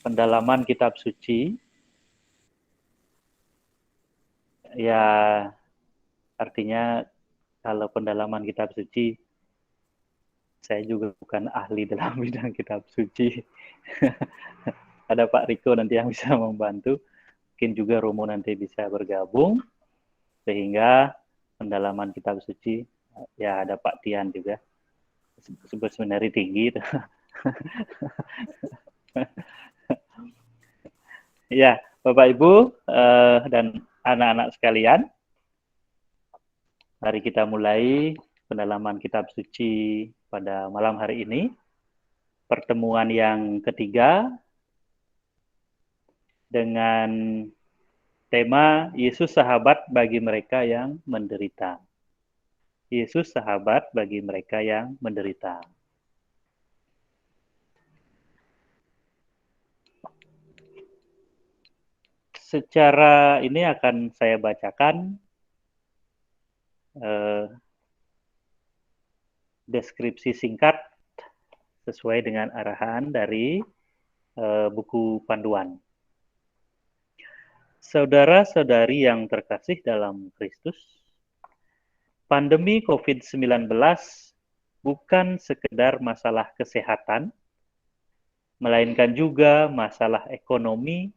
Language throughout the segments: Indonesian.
pendalaman kitab suci. Ya, artinya kalau pendalaman kitab suci, saya juga bukan ahli dalam bidang kitab suci. Ada Pak Riko nanti yang bisa membantu. Mungkin juga Romo nanti bisa bergabung. Sehingga pendalaman kitab suci, ya ada Pak Tian juga. Sebenarnya tinggi. Ya, Bapak Ibu dan anak-anak sekalian, mari kita mulai pendalaman kitab suci pada malam hari ini. Pertemuan yang ketiga dengan tema Yesus sahabat bagi mereka yang menderita. Yesus sahabat bagi mereka yang menderita. Secara ini akan saya bacakan deskripsi singkat sesuai dengan arahan dari buku panduan. Saudara-saudari yang terkasih dalam Kristus, pandemi COVID-19 bukan sekedar masalah kesehatan, melainkan juga masalah ekonomi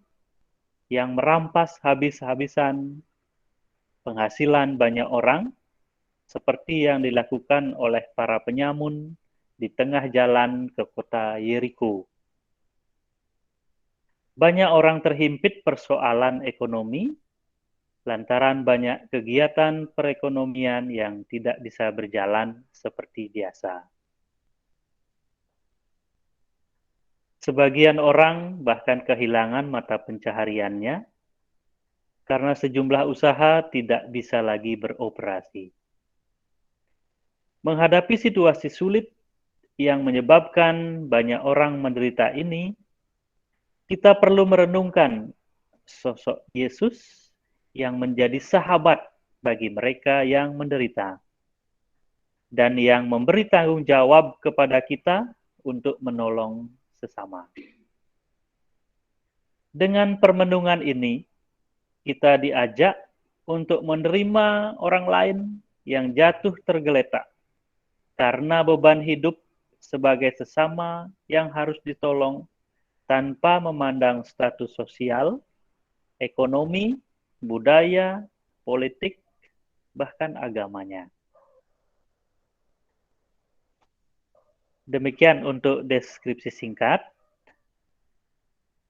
yang merampas habis-habisan penghasilan banyak orang, seperti yang dilakukan oleh para penyamun di tengah jalan ke kota Yeriko. Banyak orang terhimpit persoalan ekonomi lantaran banyak kegiatan perekonomian yang tidak bisa berjalan seperti biasa. Sebagian orang bahkan kehilangan mata pencahariannya karena sejumlah usaha tidak bisa lagi beroperasi. Menghadapi situasi sulit yang menyebabkan banyak orang menderita ini, kita perlu merenungkan sosok Yesus yang menjadi sahabat bagi mereka yang menderita dan yang memberi tanggung jawab kepada kita untuk menolong sesama. Dengan permenungan ini, kita diajak untuk menerima orang lain yang jatuh tergeletak karena beban hidup sebagai sesama yang harus ditolong tanpa memandang status sosial, ekonomi, budaya, politik, bahkan agamanya. Demikian untuk deskripsi singkat.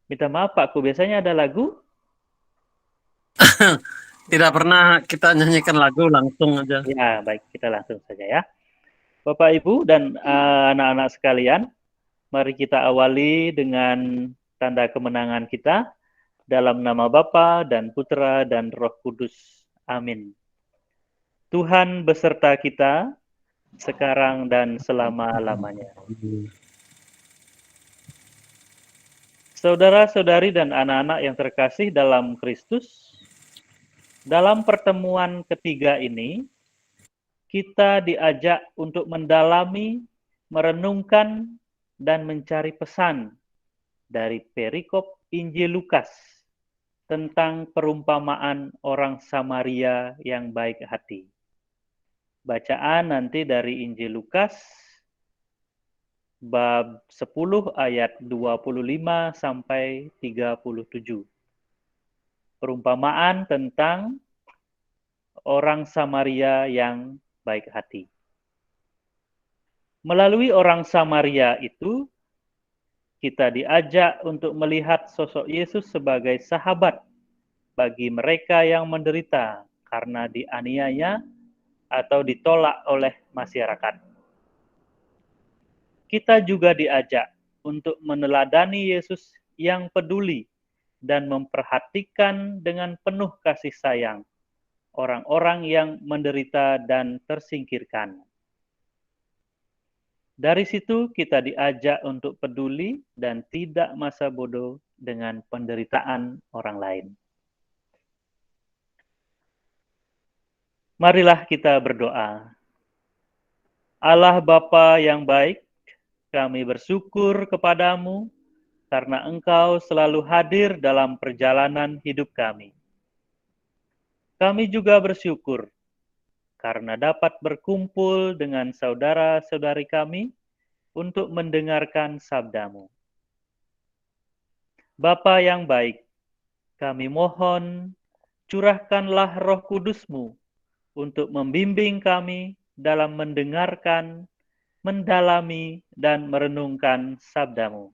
Minta maaf Pakku, biasanya ada lagu? Tidak pernah kita nyanyikan lagu, langsung aja. Ya, baik, kita langsung saja ya. Bapak, Ibu, dan anak-anak sekalian, mari kita awali dengan tanda kemenangan kita dalam nama Bapa dan Putra dan Roh Kudus. Amin. Tuhan beserta kita sekarang dan selama-lamanya. Saudara-saudari dan anak-anak yang terkasih dalam Kristus, dalam pertemuan ketiga ini, kita diajak untuk mendalami, merenungkan, dan mencari pesan dari perikop Injil Lukas tentang perumpamaan orang Samaria yang baik hati. Bacaan nanti dari Injil Lukas bab 10 ayat 25 sampai 37. Perumpamaan tentang orang Samaria yang baik hati. Melalui orang Samaria itu, kita diajak untuk melihat sosok Yesus sebagai sahabat bagi mereka yang menderita karena dianiaya atau ditolak oleh masyarakat. Kita juga diajak untuk meneladani Yesus yang peduli dan memperhatikan dengan penuh kasih sayang orang-orang yang menderita dan tersingkirkan. Dari situ kita diajak untuk peduli dan tidak masa bodoh dengan penderitaan orang lain. Marilah kita berdoa. Allah Bapa yang baik, kami bersyukur kepadamu karena Engkau selalu hadir dalam perjalanan hidup kami. Kami juga bersyukur karena dapat berkumpul dengan saudara-saudari kami untuk mendengarkan sabda-Mu. Bapa yang baik, kami mohon curahkanlah Roh Kudus-Mu untuk membimbing kami dalam mendengarkan, mendalami, dan merenungkan sabda-Mu.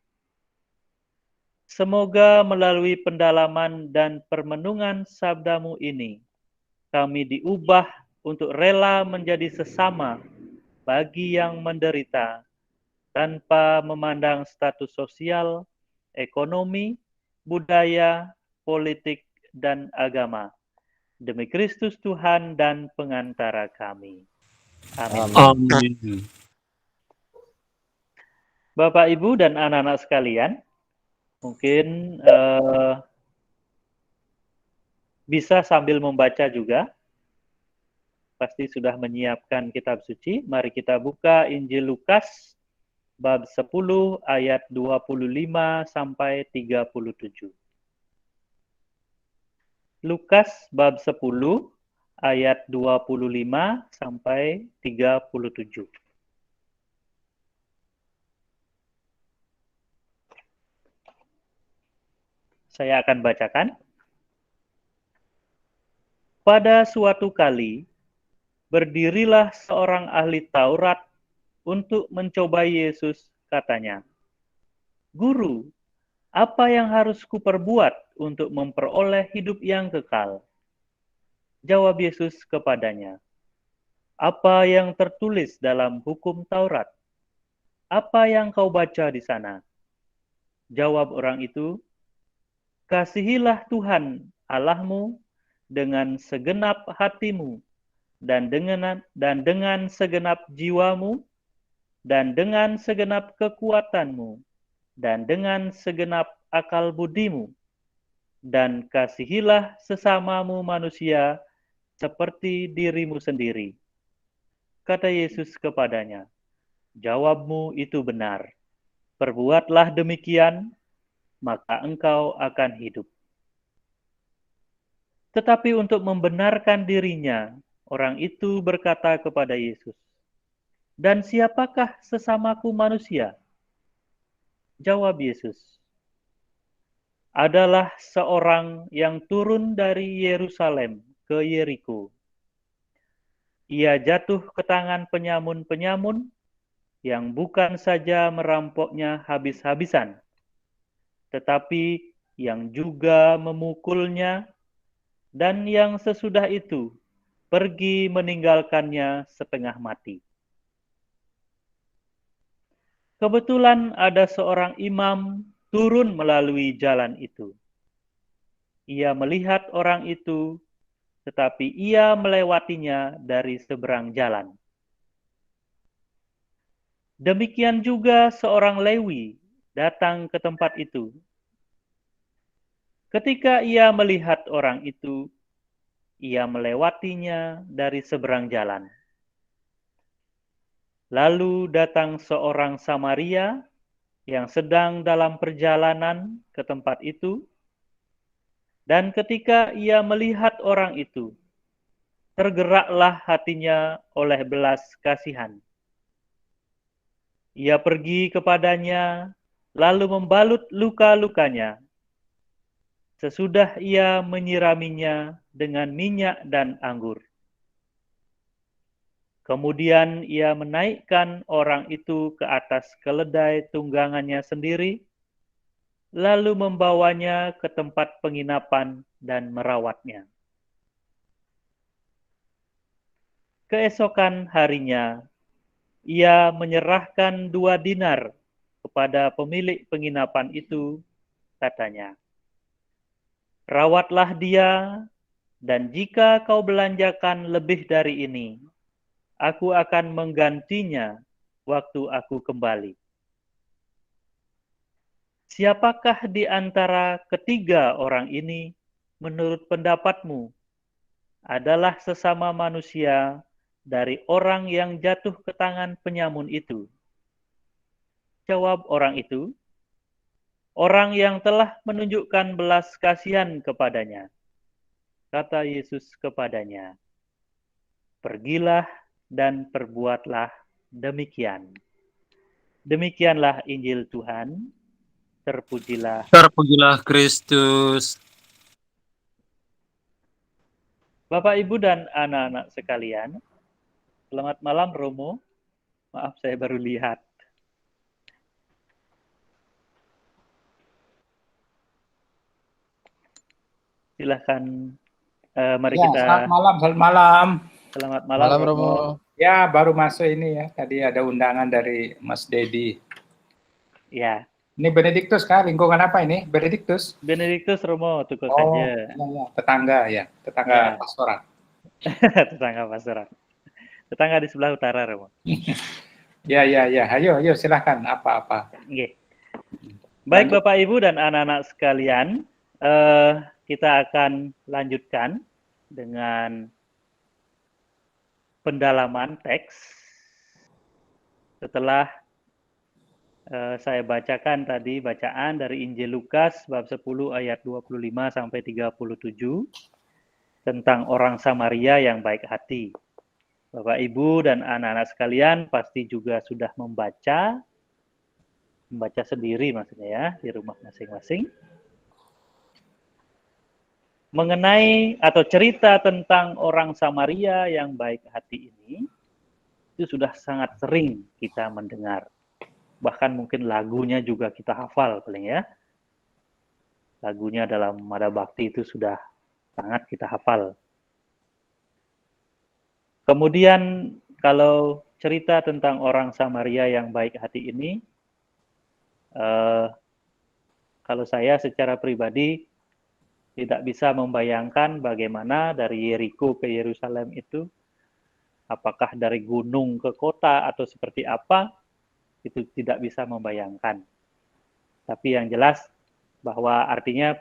Semoga melalui pendalaman dan permenungan sabda-Mu ini, kami diubah untuk rela menjadi sesama bagi yang menderita, tanpa memandang status sosial, ekonomi, budaya, politik, dan agama. Demi Kristus Tuhan dan pengantara kami. Amin. Amin. Bapak, Ibu, dan anak-anak sekalian, mungkin bisa sambil membaca juga. Pasti sudah menyiapkan kitab suci. Mari kita buka Injil Lukas bab 10 ayat 25 sampai 37. Lukas bab 10 ayat 25 sampai 37. Saya akan bacakan. Pada suatu kali, berdirilah seorang ahli Taurat untuk mencobai Yesus, katanya, "Guru, apa yang harus kuperbuat untuk memperoleh hidup yang kekal?" Jawab Yesus kepadanya, "Apa yang tertulis dalam hukum Taurat? Apa yang kau baca di sana?" Jawab orang itu, "Kasihilah Tuhan Allahmu dengan segenap hatimu, dan dengan segenap jiwamu, dan dengan segenap kekuatanmu, dan dengan segenap akal budimu, dan kasihilah sesamamu manusia seperti dirimu sendiri." Kata Yesus kepadanya, "Jawabmu itu benar. Perbuatlah demikian, maka engkau akan hidup." Tetapi untuk membenarkan dirinya, orang itu berkata kepada Yesus, "Dan siapakah sesamaku manusia?" Jawab Yesus, "Adalah seorang yang turun dari Yerusalem ke Yeriko. Ia jatuh ke tangan penyamun-penyamun yang bukan saja merampoknya habis-habisan, tetapi yang juga memukulnya, dan yang sesudah itu pergi meninggalkannya setengah mati. Kebetulan ada seorang imam turun melalui jalan itu. Ia melihat orang itu, tetapi ia melewatinya dari seberang jalan. Demikian juga seorang Lewi datang ke tempat itu. Ketika ia melihat orang itu, ia melewatinya dari seberang jalan. Lalu datang seorang Samaria yang sedang dalam perjalanan ke tempat itu, dan ketika ia melihat orang itu, tergeraklah hatinya oleh belas kasihan. Ia pergi kepadanya, lalu membalut luka-lukanya. Sesudah ia menyiraminya dengan minyak dan anggur. Kemudian ia menaikkan orang itu ke atas keledai tunggangannya sendiri, lalu membawanya ke tempat penginapan dan merawatnya. Keesokan harinya, ia menyerahkan 2 dinar kepada pemilik penginapan itu, katanya, "Rawatlah dia, dan jika kau belanjakan lebih dari ini, aku akan menggantinya waktu aku kembali." Siapakah di antara ketiga orang ini, menurut pendapatmu, adalah sesama manusia dari orang yang jatuh ke tangan penyamun itu? Jawab orang itu, orang yang telah menunjukkan belas kasihan kepadanya. Kata Yesus kepadanya, pergilah dan perbuatlah demikian. Demikianlah Injil Tuhan. Terpujilah. Terpujilah Kristus. Bapak, Ibu, dan anak-anak sekalian, selamat malam Romo. Maaf, saya baru lihat. Silahkan, mari Ya, kita. selamat malam, selamat malam. Selamat malam, Romo. Ya, baru masuk ini ya. Tadi ada undangan dari Mas Dedi. Ya. Ini Benediktus kan? Lingkungan apa ini? Benediktus? Benediktus, Romo, tukul Oh, saja. ya, tetangga ya. Tetangga Ya. pastoran. Tetangga pastoran. Tetangga di sebelah utara, Romo. Ya. Ayo, silahkan. Apa-apa. Oke. Baik, Bapak, Ibu, dan anak-anak sekalian, kita akan lanjutkan dengan pendalaman teks setelah saya bacakan tadi bacaan dari Injil Lukas bab 10 ayat 25 sampai 37 tentang orang Samaria yang baik hati. Bapak, Ibu, dan anak-anak sekalian pasti juga sudah membaca sendiri maksudnya ya, di rumah masing-masing. Mengenai atau cerita tentang orang Samaria yang baik hati ini, itu sudah sangat sering kita mendengar. Bahkan mungkin lagunya juga kita hafal paling ya. Lagunya dalam Mada Bakti itu sudah sangat kita hafal. Kemudian kalau cerita tentang orang Samaria yang baik hati ini, kalau saya secara pribadi tidak bisa membayangkan bagaimana dari Yeriko ke Yerusalem itu, apakah dari gunung ke kota atau seperti apa, itu tidak bisa membayangkan. Tapi yang jelas bahwa artinya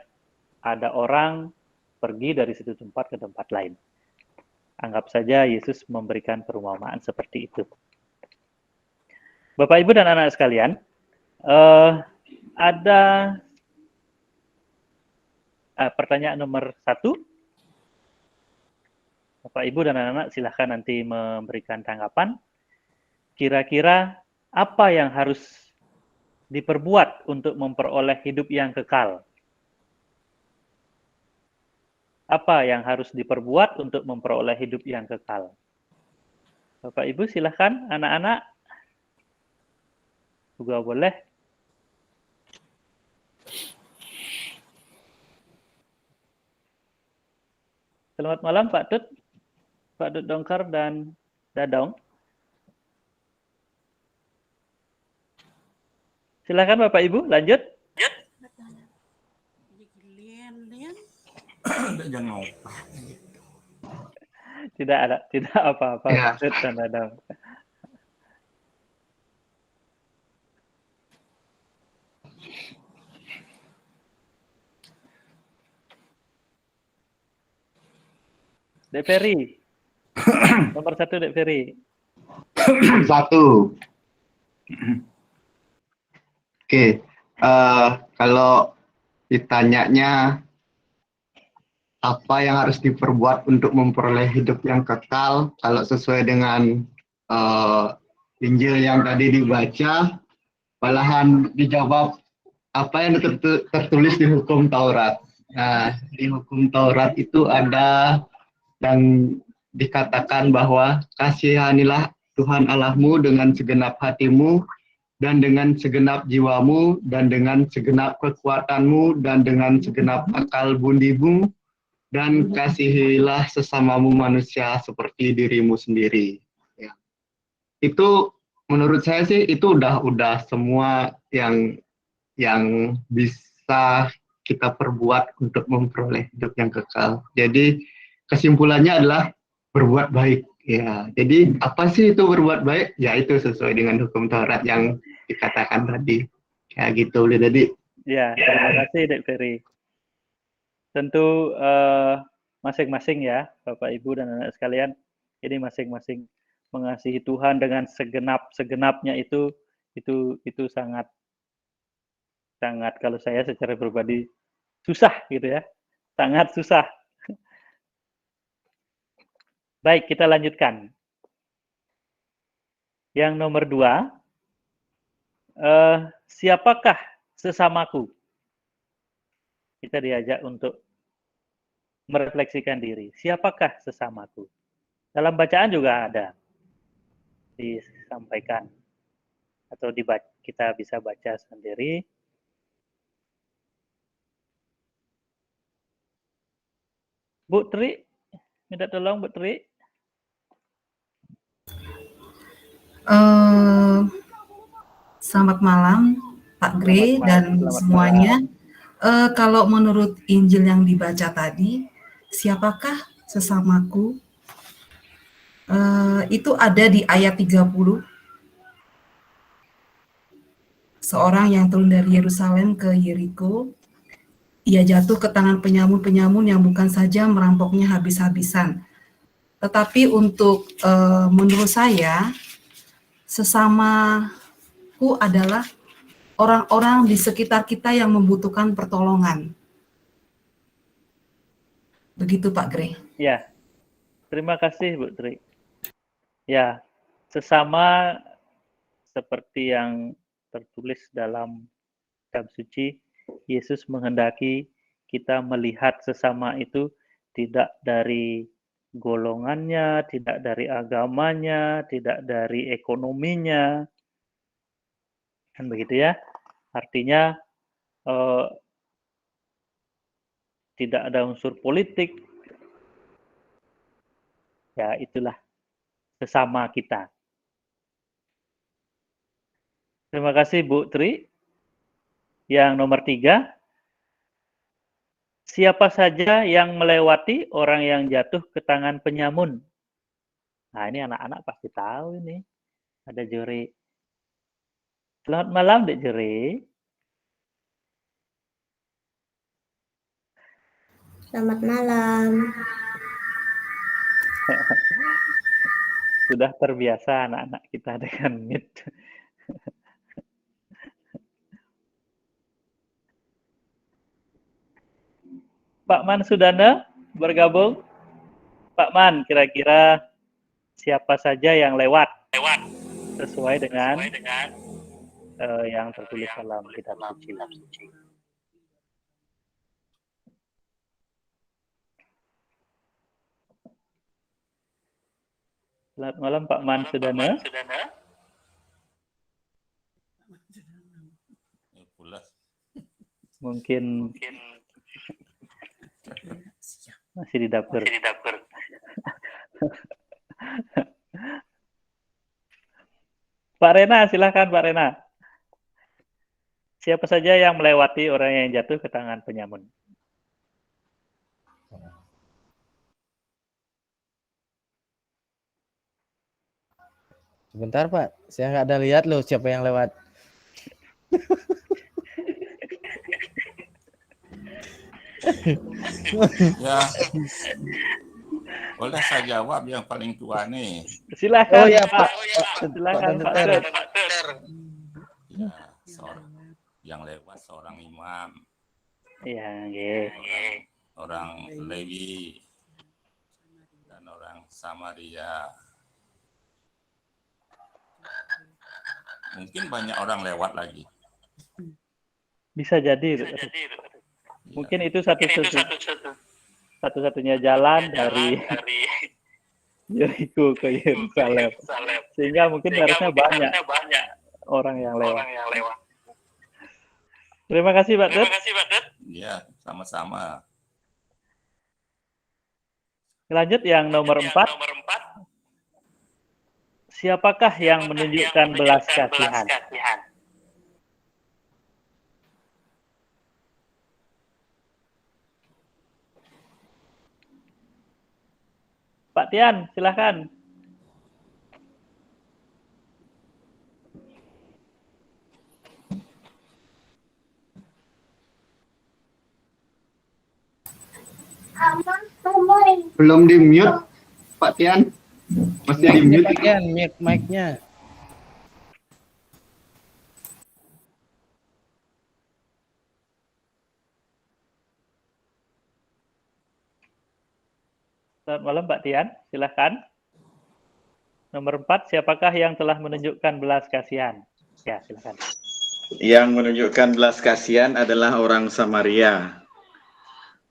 ada orang pergi dari satu tempat ke tempat lain. Anggap saja Yesus memberikan perumpamaan seperti itu. Bapak, Ibu, dan anak sekalian, ada pertanyaan nomor 1. Bapak, Ibu, dan anak-anak silahkan nanti memberikan tanggapan. Kira-kira apa yang harus diperbuat untuk memperoleh hidup yang kekal? Apa yang harus diperbuat untuk memperoleh hidup yang kekal? Bapak, Ibu, silahkan. Anak-anak juga boleh. Selamat malam Pak Tut, Pak Tut Dongkar dan Dadong. Silakan Bapak Ibu, lanjut. Tidak apa-apa Ya. Pak Tut dan Dadong. Dek Ferry. Nomor 1 Dek Ferry. 1. Oke, kalau ditanyanya apa yang harus diperbuat untuk memperoleh hidup yang kekal, kalau sesuai dengan Injil yang tadi dibaca, malahan dijawab apa yang tertulis di hukum Taurat. Nah, di hukum Taurat itu ada dan dikatakan bahwa kasihanilah Tuhan Allahmu dengan segenap hatimu, dan dengan segenap jiwamu, dan dengan segenap kekuatanmu, dan dengan segenap akal bundimu, dan kasihilah sesamamu manusia seperti dirimu sendiri. Ya. Itu menurut saya sih itu udah semua yang bisa kita perbuat untuk memperoleh hidup yang kekal. Jadi kesimpulannya adalah berbuat baik. Ya, jadi apa sih itu berbuat baik? Ya itu sesuai dengan hukum Taurat yang dikatakan tadi. Kayak gitu udah tadi. Ya, terima kasih Dek Ferry. Tentu masing-masing ya, Bapak Ibu dan anak sekalian, ini masing-masing mengasihi Tuhan dengan segenap-segenapnya itu sangat sangat, kalau saya secara pribadi susah gitu ya, sangat susah. Baik, kita lanjutkan. Yang nomor 2, siapakah sesamaku? Kita diajak untuk merefleksikan diri. Siapakah sesamaku? Dalam bacaan juga ada disampaikan atau kita bisa baca sendiri. Bu Tri, minta tolong Bu Tri. Selamat malam Pak Gray dan Selamat semuanya. Kalau menurut Injil yang dibaca tadi, siapakah sesamaku? Itu ada di ayat 30. Seorang yang turun dari Yerusalem ke Yeriko, ia jatuh ke tangan penyamun-penyamun yang bukan saja merampoknya habis-habisan. Tetapi untuk menurut saya, sesamaku adalah orang-orang di sekitar kita yang membutuhkan pertolongan. Begitu Pak Gray. Ya, terima kasih Bu Tri. Ya, sesama seperti yang tertulis dalam kitab suci, Yesus menghendaki kita melihat sesama itu tidak dari golongannya, tidak dari agamanya, tidak dari ekonominya, kan begitu ya. Artinya tidak ada unsur politik. Ya, itulah sesama kita. Terima kasih Bu Tri. Yang nomor 3, siapa saja yang melewati orang yang jatuh ke tangan penyamun? Nah, ini anak-anak pasti tahu ini. Ada Juri. Selamat malam, Dek Juri. Selamat malam. Sudah terbiasa anak-anak kita dengan Meet. Pak Man Sudana bergabung. Pak Man, kira-kira siapa saja yang lewat sesuai dengan yang tertulis dalam kitab suci. Selamat malam Pak Man Sudana. Mungkin masih di dapur. Pak Rena, silakan Pak Rena. Siapa saja yang melewati orang yang jatuh ke tangan penyamun? Sebentar Pak, saya nggak ada lihat loh siapa yang lewat. Ya, boleh saya jawab yang paling tua nih. Silakan. Oh ya Pak. Pak. Silakan Pak. Ya, yang lewat seorang imam, Iya, orang Lewi, dan orang Samaria. Mungkin banyak orang lewat lagi. Bisa jadi. Mungkin itu satu-satunya jalan dari Yeriko ke Yerusalem. Sehingga mungkin harusnya banyak orang yang lewat. Terima kasih Pak Dut. Ya, sama-sama. Lanjut yang nomor 4. Siapakah yang menunjukkan belas kasihan? Pak Tian, silakan. Belum di mute, Pak Tian. Masih di mute. Pak Tian, mic-nya. Selamat malam Pak Tian, silahkan. Nomor 4, siapakah yang telah menunjukkan belas kasihan? Ya, silahkan. Yang menunjukkan belas kasihan adalah orang Samaria.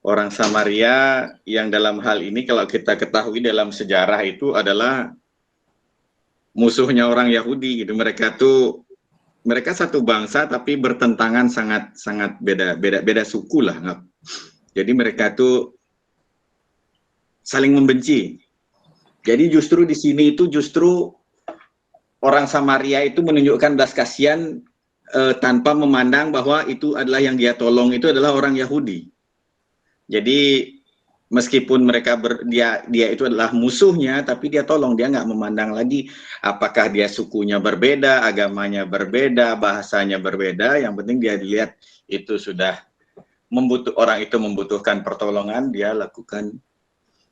Orang Samaria yang dalam hal ini kalau kita ketahui dalam sejarah itu adalah musuhnya orang Yahudi gitu. Mereka satu bangsa tapi bertentangan sangat beda suku lah. Jadi mereka tuh saling membenci. Jadi justru di sini itu justru orang Samaria itu menunjukkan belas kasihan tanpa memandang bahwa itu adalah yang dia tolong itu adalah orang Yahudi. Jadi meskipun dia itu adalah musuhnya, tapi dia tolong, dia nggak memandang lagi apakah dia sukunya berbeda, agamanya berbeda, bahasanya berbeda. Yang penting dia dilihat itu sudah orang itu membutuhkan pertolongan,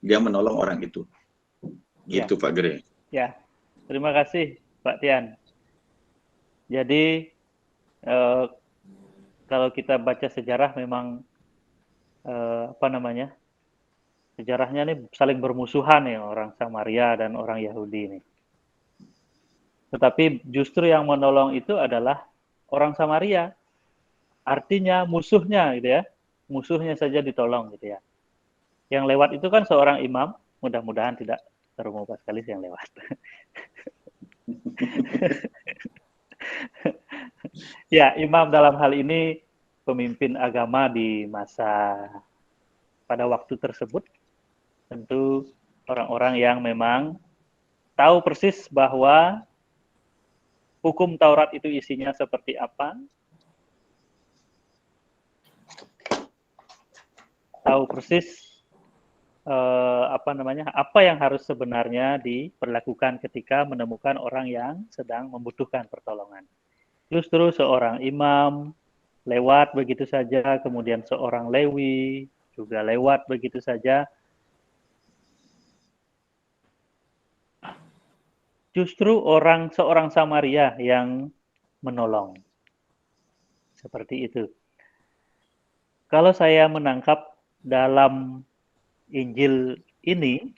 dia menolong orang itu. Gitu Pak Gere. Ya, terima kasih Pak Tian. Jadi kalau kita baca sejarah memang sejarahnya nih saling bermusuhan ya orang Samaria dan orang Yahudi ini. Tetapi justru yang menolong itu adalah orang Samaria. Artinya musuhnya gitu ya. Musuhnya saja ditolong gitu ya. Yang lewat itu kan seorang imam, mudah-mudahan tidak terlalu sekali yang lewat. Ya, imam dalam hal ini pemimpin agama di pada waktu tersebut, tentu orang-orang yang memang tahu persis bahwa hukum Taurat itu isinya seperti apa, tahu persis apa yang harus sebenarnya diperlakukan ketika menemukan orang yang sedang membutuhkan pertolongan. Justru seorang imam lewat begitu saja, kemudian seorang Lewi juga lewat begitu saja. Justru seorang Samaria yang menolong. Seperti itu. Kalau saya menangkap dalam Injil ini,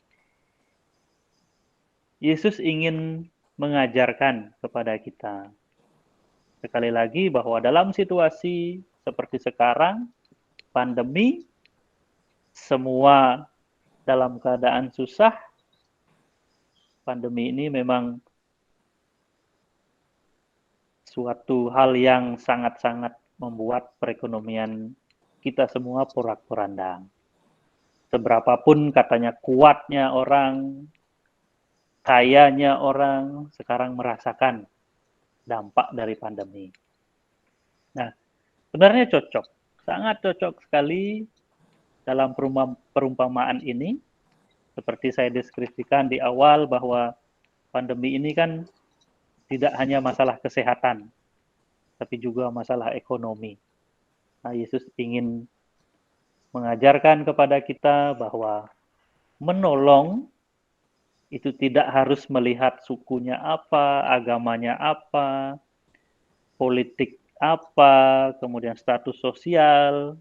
Yesus ingin mengajarkan kepada kita sekali lagi bahwa dalam situasi seperti sekarang, pandemi, semua dalam keadaan susah, pandemi ini memang suatu hal yang sangat-sangat membuat perekonomian kita semua porak-poranda. Seberapapun katanya kuatnya orang, kayanya orang, sekarang merasakan dampak dari pandemi. Nah, sebenarnya cocok, sangat cocok sekali dalam perumpamaan ini. Seperti saya deskripsikan di awal bahwa pandemi ini kan tidak hanya masalah kesehatan, tapi juga masalah ekonomi. Nah, Yesus ingin mengajarkan kepada kita bahwa menolong itu tidak harus melihat sukunya apa, agamanya apa, politik apa, kemudian status sosial,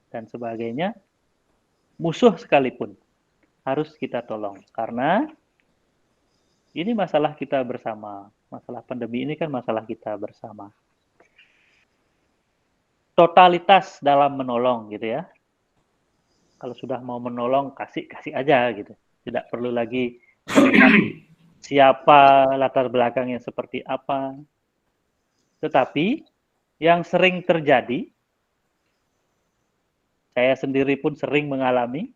dan sebagainya. Musuh sekalipun harus kita tolong. Karena ini masalah kita bersama. Masalah pandemi ini kan masalah kita bersama. Totalitas dalam menolong gitu ya. Kalau sudah mau menolong, kasih aja gitu. Tidak perlu lagi siapa, latar belakangnya seperti apa. Tetapi yang sering terjadi, saya sendiri pun sering mengalami,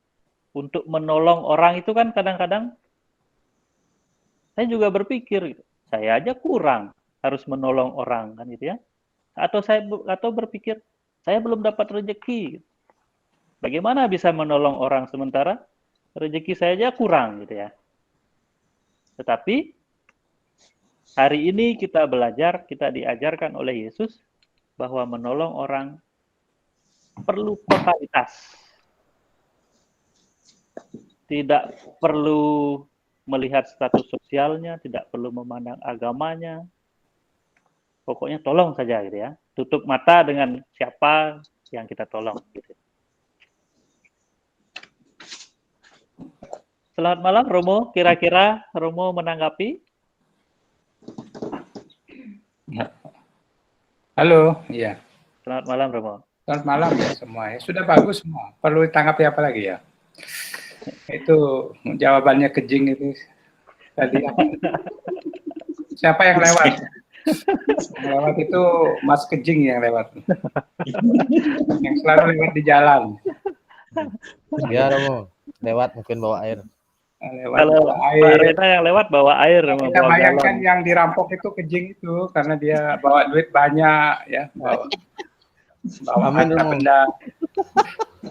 untuk menolong orang itu kan kadang-kadang saya juga berpikir, saya aja kurang harus menolong orang kan gitu ya. Atau berpikir, saya belum dapat rezeki. Bagaimana bisa menolong orang sementara rezeki saya aja kurang gitu ya. Tetapi hari ini kita belajar, kita diajarkan oleh Yesus bahwa menolong orang perlu totalitas. Tidak perlu melihat status sosialnya, tidak perlu memandang agamanya. Pokoknya tolong saja gitu ya. Tutup mata dengan siapa yang kita tolong gitu. Selamat malam Romo, kira-kira Romo menanggapi? Halo, iya. Selamat malam Romo. Selamat malam ya semua. Ya, sudah bagus semua. Perlu ditanggapi apa lagi ya? Itu jawabannya kejing itu tadi apa? Siapa yang lewat? Yang lewat itu Mas Kejing yang lewat. Yang selalu lewat di jalan. Ya Romo, lewat mungkin bawa air. Lewat Kalau bawa Pak air. Rena yang lewat bawa air, Romo, Kita bawa bayangkan galon. yang dirampok itu kejing itu karena dia bawa duit banyak ya, bawa Amin, harta Romo. benda.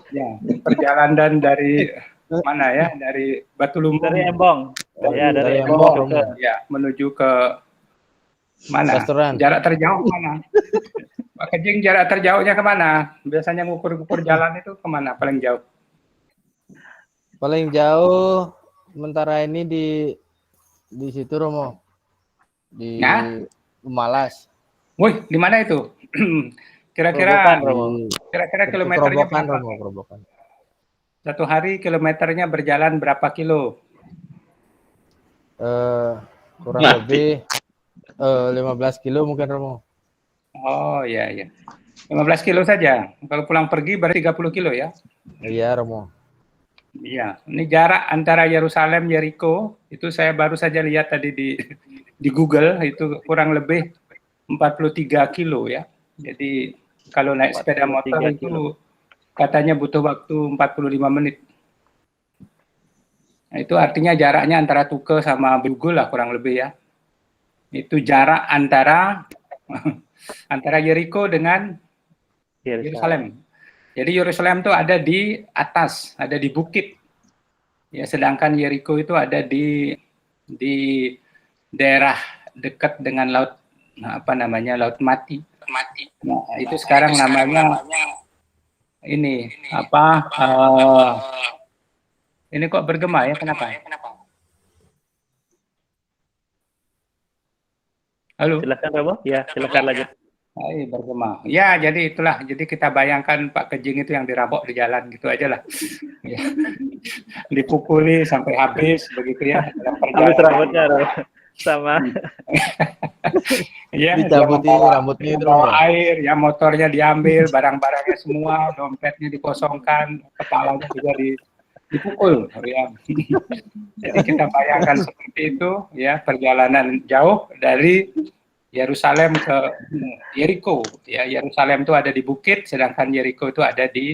Ya, perjalanan dari mana ya? Dari Batu Lumbung. Dari Embong. Ya, dari Dari Embong. Embong, ke- Romo. Ya, menuju ke mana? Restoran. Jarak terjauh mana? Pak Kejing, jarak terjauhnya kemana? Biasanya ngukur-ngukur jalan itu kemana paling jauh? Paling jauh sementara ini di situ Romo. Di Nah? Malas. Wih, di mana itu? Kerobokan, Kira-kira Romo. kira-kira Di kilometernya Kerobokan berapa? Romo, Kerobokan. Satu hari kilometernya berjalan berapa kilo? Kurang Mati. lebih 15 kilo mungkin Romo. Oh iya iya. 15 kilo saja. Kalau pulang pergi berarti 30 kilo ya. Iya Romo. Iya. Ini jarak antara Yerusalem Jericho itu saya baru saja lihat tadi di Google itu kurang lebih 43 kilo ya. Jadi kalau naik sepeda motor 43 itu kilo. katanya butuh waktu 45 menit. Nah, itu artinya jaraknya antara Tuke sama Google lah kurang lebih ya. Itu jarak antara antara Jericho dengan Yerusalem. Jadi Yerusalem itu ada di atas, ada di bukit. Ya, sedangkan Jericho itu ada di daerah dekat dengan laut, apa namanya, Laut Mati. Nah, itu sekarang namanya ini apa? Ini kok bergema ya? Kenapa? Halo. Silakan Romo. Ya, silakan lanjut. Bergema. Ya, jadi itulah. Jadi kita bayangkan Pak Kejing itu yang dirampok di jalan gitu aja lah. Ya. Dipukuli sampai habis begitu ya. Dalam Habis perjalanan. rambutnya Romo. Sama. Ya, Dicabuti dia membawa- rambutnya itu, membawa Romo. air, ya motornya diambil, barang-barangnya semua, dompetnya dikosongkan, kepalanya juga dipukul. Ya. Jadi kita bayangkan seperti itu, ya perjalanan jauh dari Yerusalem ke Jericho. Ya, Yerusalem itu ada di bukit, sedangkan Jericho itu ada di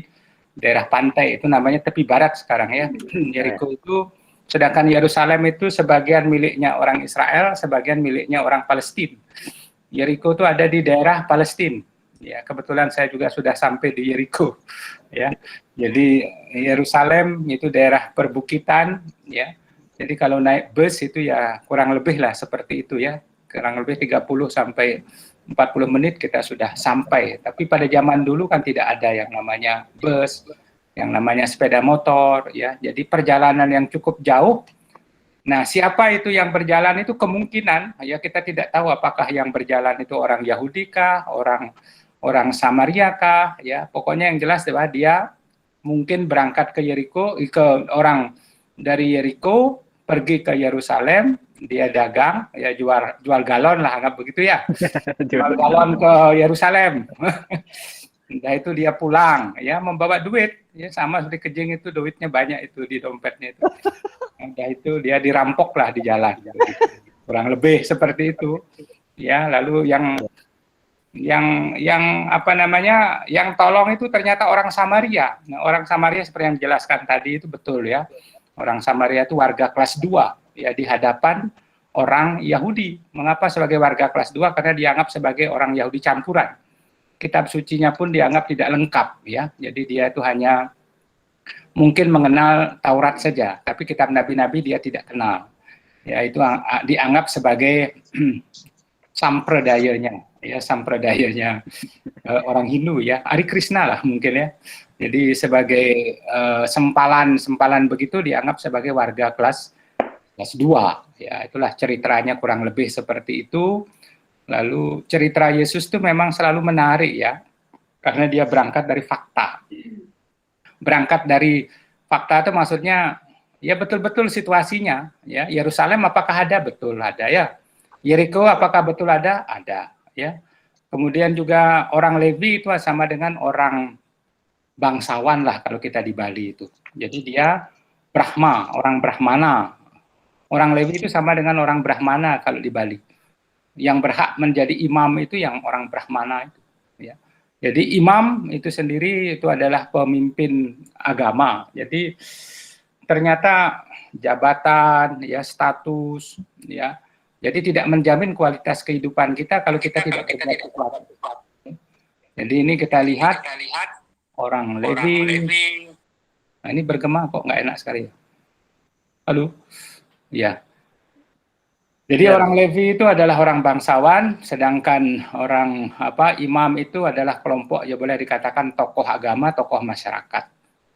daerah pantai. Itu namanya tepi barat sekarang ya. Jericho itu, sedangkan Yerusalem itu sebagian miliknya orang Israel, sebagian miliknya orang Palestina. Jericho itu ada di daerah Palestina. Ya, kebetulan saya juga sudah sampai di Jericho. Ya, jadi Yerusalem itu daerah perbukitan. Ya, jadi kalau naik bus itu ya kurang lebih lah seperti itu ya. Kurang lebih 30 sampai 40 menit kita sudah sampai. Tapi pada zaman dulu kan tidak ada yang namanya bus, yang namanya sepeda motor, ya. Jadi perjalanan yang cukup jauh. Nah, siapa itu yang berjalan itu kemungkinan, ya kita tidak tahu apakah yang berjalan itu orang Yahudi kah, orang Samaria kah, ya. Pokoknya yang jelas adalah dia mungkin berangkat ke Jericho, orang dari Jericho pergi ke Yerusalem, dia dagang, ya jual galon lah, anggap begitu ya. Jual galon ke Yerusalem. Nah itu dia pulang, ya membawa duit, ya sama seperti Kejing itu duitnya banyak itu di dompetnya itu. Nah itu dia dirampok lah di jalan, kurang lebih seperti itu. Ya lalu yang apa namanya, yang tolong itu ternyata orang Samaria. Nah, orang Samaria seperti yang dijelaskan tadi itu betul ya. Orang Samaria itu warga kelas 2 ya di hadapan orang Yahudi. Mengapa sebagai warga kelas 2? Karena dianggap sebagai orang Yahudi campuran. Kitab sucinya pun dianggap tidak lengkap ya. Jadi dia itu hanya mungkin mengenal Taurat saja, tapi kitab nabi-nabi dia tidak kenal. Ya itu dianggap sebagai sampradayanya orang Hindu ya, Ari Krishna lah mungkin ya. Jadi sebagai sempalan begitu dianggap sebagai warga kelas 2. Ya, itulah ceritanya kurang lebih seperti itu. Lalu cerita Yesus itu memang selalu menarik ya. Karena dia berangkat dari fakta. Berangkat dari fakta itu maksudnya ya betul-betul situasinya, ya. Yerusalem apakah ada? Betul ada, ya. Yeriko apakah betul ada? Ada, ya. Kemudian juga orang Levi itu sama dengan orang bangsawan lah kalau kita di Bali itu. Jadi dia Brahma, orang Brahmana. Orang Levi itu sama dengan orang Brahmana kalau di Bali. Yang berhak menjadi imam itu yang orang Brahmana itu, ya. Jadi imam itu sendiri itu adalah pemimpin agama. Jadi ternyata jabatan, ya, status, ya. Jadi tidak menjamin kualitas kehidupan kita kalau kita tidak berbuat sesuatu. Jadi ini kita lihat orang Levi. Nah, ini bergema kok nggak enak sekali. Halo, ya. Jadi orang Levi itu adalah orang bangsawan, sedangkan orang imam itu adalah kelompok, ya boleh dikatakan tokoh agama, tokoh masyarakat.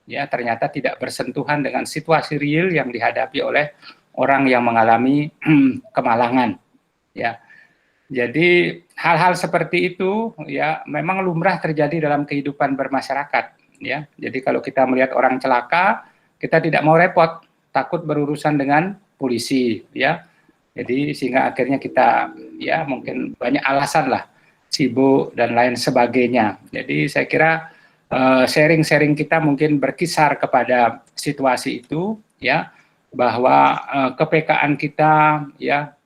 Ya, ternyata tidak bersentuhan dengan situasi real yang dihadapi oleh orang yang mengalami kemalangan. Ya, jadi hal-hal seperti itu ya memang lumrah terjadi dalam kehidupan bermasyarakat. Ya, jadi kalau kita melihat orang celaka, kita tidak mau repot, takut berurusan dengan polisi. Ya. Jadi sehingga akhirnya kita ya mungkin banyak alasan lah, sibuk dan lain sebagainya. Jadi saya kira sharing-sharing kita mungkin berkisar kepada situasi itu, ya, bahwa kepekaan kita, ya,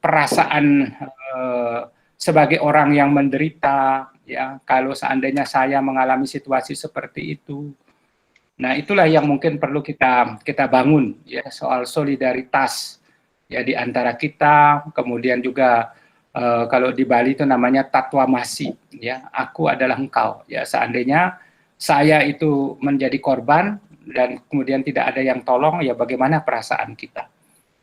perasaan sebagai orang yang menderita, ya, kalau seandainya saya mengalami situasi seperti itu. Nah, itulah yang mungkin perlu kita bangun, ya, soal solidaritas, ya, di antara kita. Kemudian juga kalau di Bali itu namanya tatwamasi, ya, aku adalah engkau. Ya, seandainya saya itu menjadi korban dan kemudian tidak ada yang tolong, ya bagaimana perasaan kita,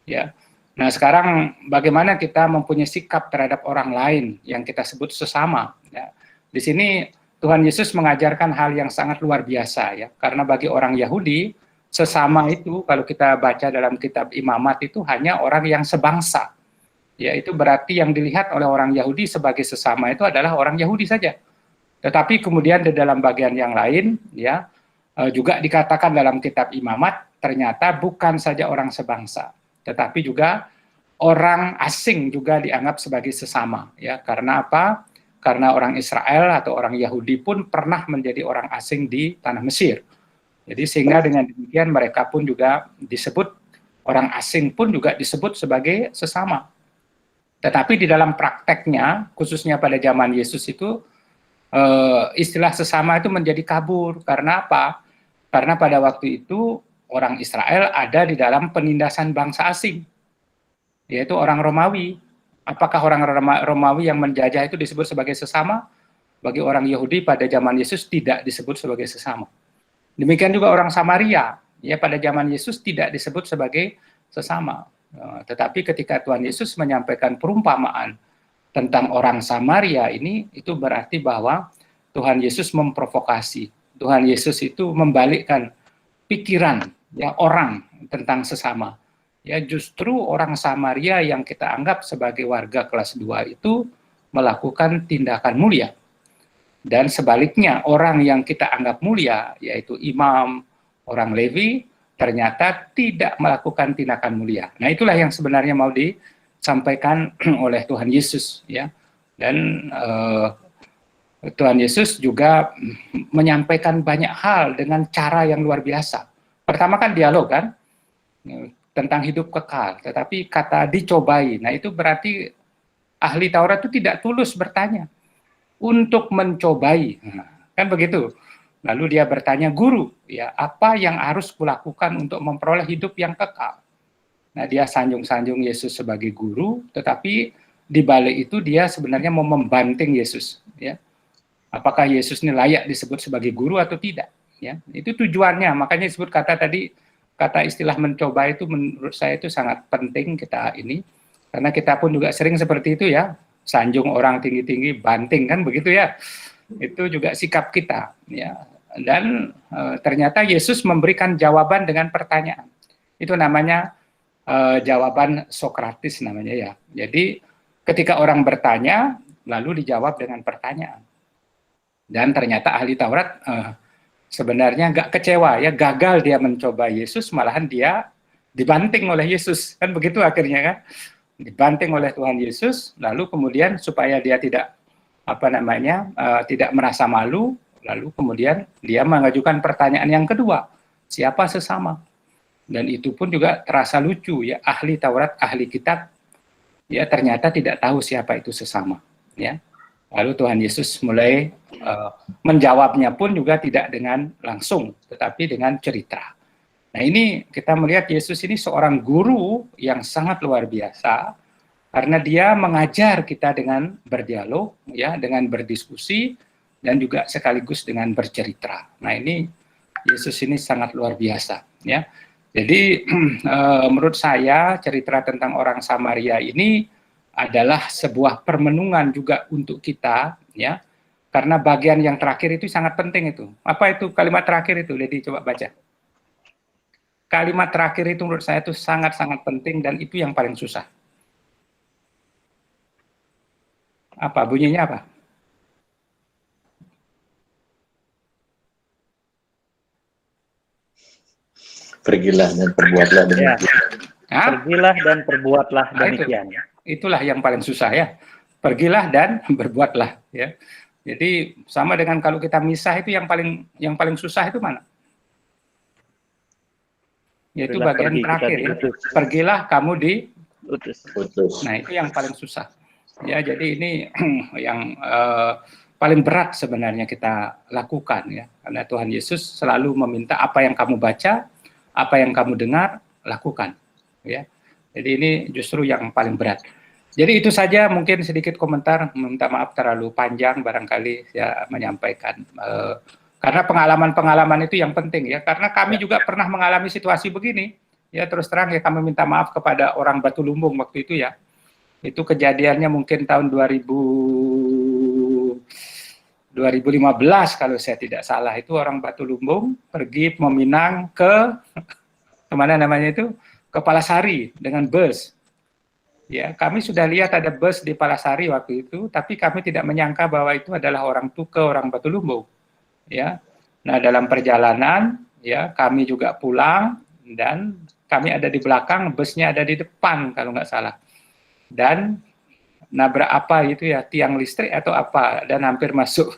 ya. Nah, sekarang bagaimana kita mempunyai sikap terhadap orang lain yang kita sebut sesama, ya. Di sini Tuhan Yesus mengajarkan hal yang sangat luar biasa, ya, karena bagi orang Yahudi sesama itu kalau kita baca dalam kitab Imamat itu hanya orang yang sebangsa, ya, itu berarti yang dilihat oleh orang Yahudi sebagai sesama itu adalah orang Yahudi saja. Tetapi kemudian di dalam bagian yang lain, ya, juga dikatakan dalam kitab Imamat ternyata bukan saja orang sebangsa, tetapi juga orang asing juga dianggap sebagai sesama, ya, karena apa? Karena orang Israel atau orang Yahudi pun pernah menjadi orang asing di tanah Mesir. Jadi sehingga dengan demikian mereka pun juga disebut, orang asing pun juga disebut sebagai sesama. Tetapi di dalam prakteknya, khususnya pada zaman Yesus itu, istilah sesama itu menjadi kabur. Karena apa? Karena pada waktu itu orang Israel ada di dalam penindasan bangsa asing, yaitu orang Romawi. Apakah orang Romawi yang menjajah itu disebut sebagai sesama? Bagi orang Yahudi pada zaman Yesus tidak disebut sebagai sesama. Demikian juga orang Samaria, ya, pada zaman Yesus tidak disebut sebagai sesama. Tetapi ketika Tuhan Yesus menyampaikan perumpamaan tentang orang Samaria ini, itu berarti bahwa Tuhan Yesus memprovokasi. Tuhan Yesus itu membalikkan pikiran, ya, orang tentang sesama. Ya, justru orang Samaria yang kita anggap sebagai warga kelas 2 itu melakukan tindakan mulia. Dan sebaliknya, orang yang kita anggap mulia, yaitu imam, orang Levi, ternyata tidak melakukan tindakan mulia. Nah, itulah yang sebenarnya mau disampaikan oleh Tuhan Yesus, ya. Dan Tuhan Yesus juga menyampaikan banyak hal dengan cara yang luar biasa. Pertama kan dialog, kan, tentang hidup kekal, tetapi kata dicobai, nah itu berarti ahli Taurat itu tidak tulus bertanya untuk mencobai, kan begitu. Lalu dia bertanya, guru, ya, apa yang harus kulakukan untuk memperoleh hidup yang kekal? Nah, dia sanjung-sanjung Yesus sebagai guru, tetapi di balik itu dia sebenarnya mau membanting Yesus, ya. Apakah Yesus ini layak disebut sebagai guru atau tidak, ya? Itu tujuannya, makanya disebut kata istilah mencoba itu menurut saya itu sangat penting kita ini, karena kita pun juga sering seperti itu, ya, sanjung orang tinggi-tinggi, banting, kan begitu, ya. Itu juga sikap kita, ya. Dan ternyata Yesus memberikan jawaban dengan pertanyaan. Itu namanya jawaban Sokratis namanya, ya. Jadi ketika orang bertanya lalu dijawab dengan pertanyaan. Dan ternyata ahli Taurat sebenarnya nggak kecewa ya, gagal dia mencoba Yesus, malahan dia dibanting oleh Yesus, kan begitu akhirnya kan, dibanting oleh Tuhan Yesus, lalu kemudian supaya dia tidak tidak merasa malu, lalu kemudian dia mengajukan pertanyaan yang kedua, siapa sesama? Dan itu pun juga terasa lucu ya, ahli Taurat, ahli kitab, ya ternyata tidak tahu siapa itu sesama, ya. Lalu Tuhan Yesus mulai menjawabnya pun juga tidak dengan langsung, tetapi dengan cerita. Nah ini kita melihat Yesus ini seorang guru yang sangat luar biasa, karena dia mengajar kita dengan berdialog, ya, dengan berdiskusi, dan juga sekaligus dengan bercerita. Nah ini Yesus ini sangat luar biasa, ya. Jadi menurut saya cerita tentang orang Samaria ini adalah sebuah permenungan juga untuk kita, ya. Karena bagian yang terakhir itu sangat penting itu. Apa itu kalimat terakhir itu? Jadi coba baca. Kalimat terakhir itu menurut saya itu sangat-sangat penting dan itu yang paling susah. Apa bunyinya apa? Pergilah dan perbuatlah demikian. Ya. Pergilah dan perbuatlah Nah, demikian. Itulah yang paling susah ya. Pergilah dan berbuatlah ya. Jadi sama dengan kalau kita misah itu yang paling susah itu mana? Yaitu bagian terakhir ya. Pergilah kamu diutus. Nah, itu yang paling susah. Ya, jadi ini yang paling berat sebenarnya kita lakukan ya. Karena Tuhan Yesus selalu meminta apa yang kamu baca, apa yang kamu dengar, lakukan ya. Jadi ini justru yang paling berat. Jadi itu saja mungkin sedikit komentar, minta maaf terlalu panjang barangkali saya menyampaikan. Karena pengalaman-pengalaman itu yang penting ya, karena kami juga pernah mengalami situasi begini, ya terus terang ya kami minta maaf kepada orang Batu Lumbung waktu itu ya. Itu kejadiannya mungkin tahun 2015 kalau saya tidak salah, itu orang Batu Lumbung pergi meminang ke kemana namanya itu, ke Palasari dengan bus. Ya, kami sudah lihat ada bus di Palasari waktu itu, tapi kami tidak menyangka bahwa itu adalah orang Tuke, orang Batu Lumbung. Ya, nah dalam perjalanan, ya kami juga pulang dan kami ada di belakang, busnya ada di depan kalau nggak salah. Dan nabrak apa itu ya, tiang listrik atau apa, dan hampir masuk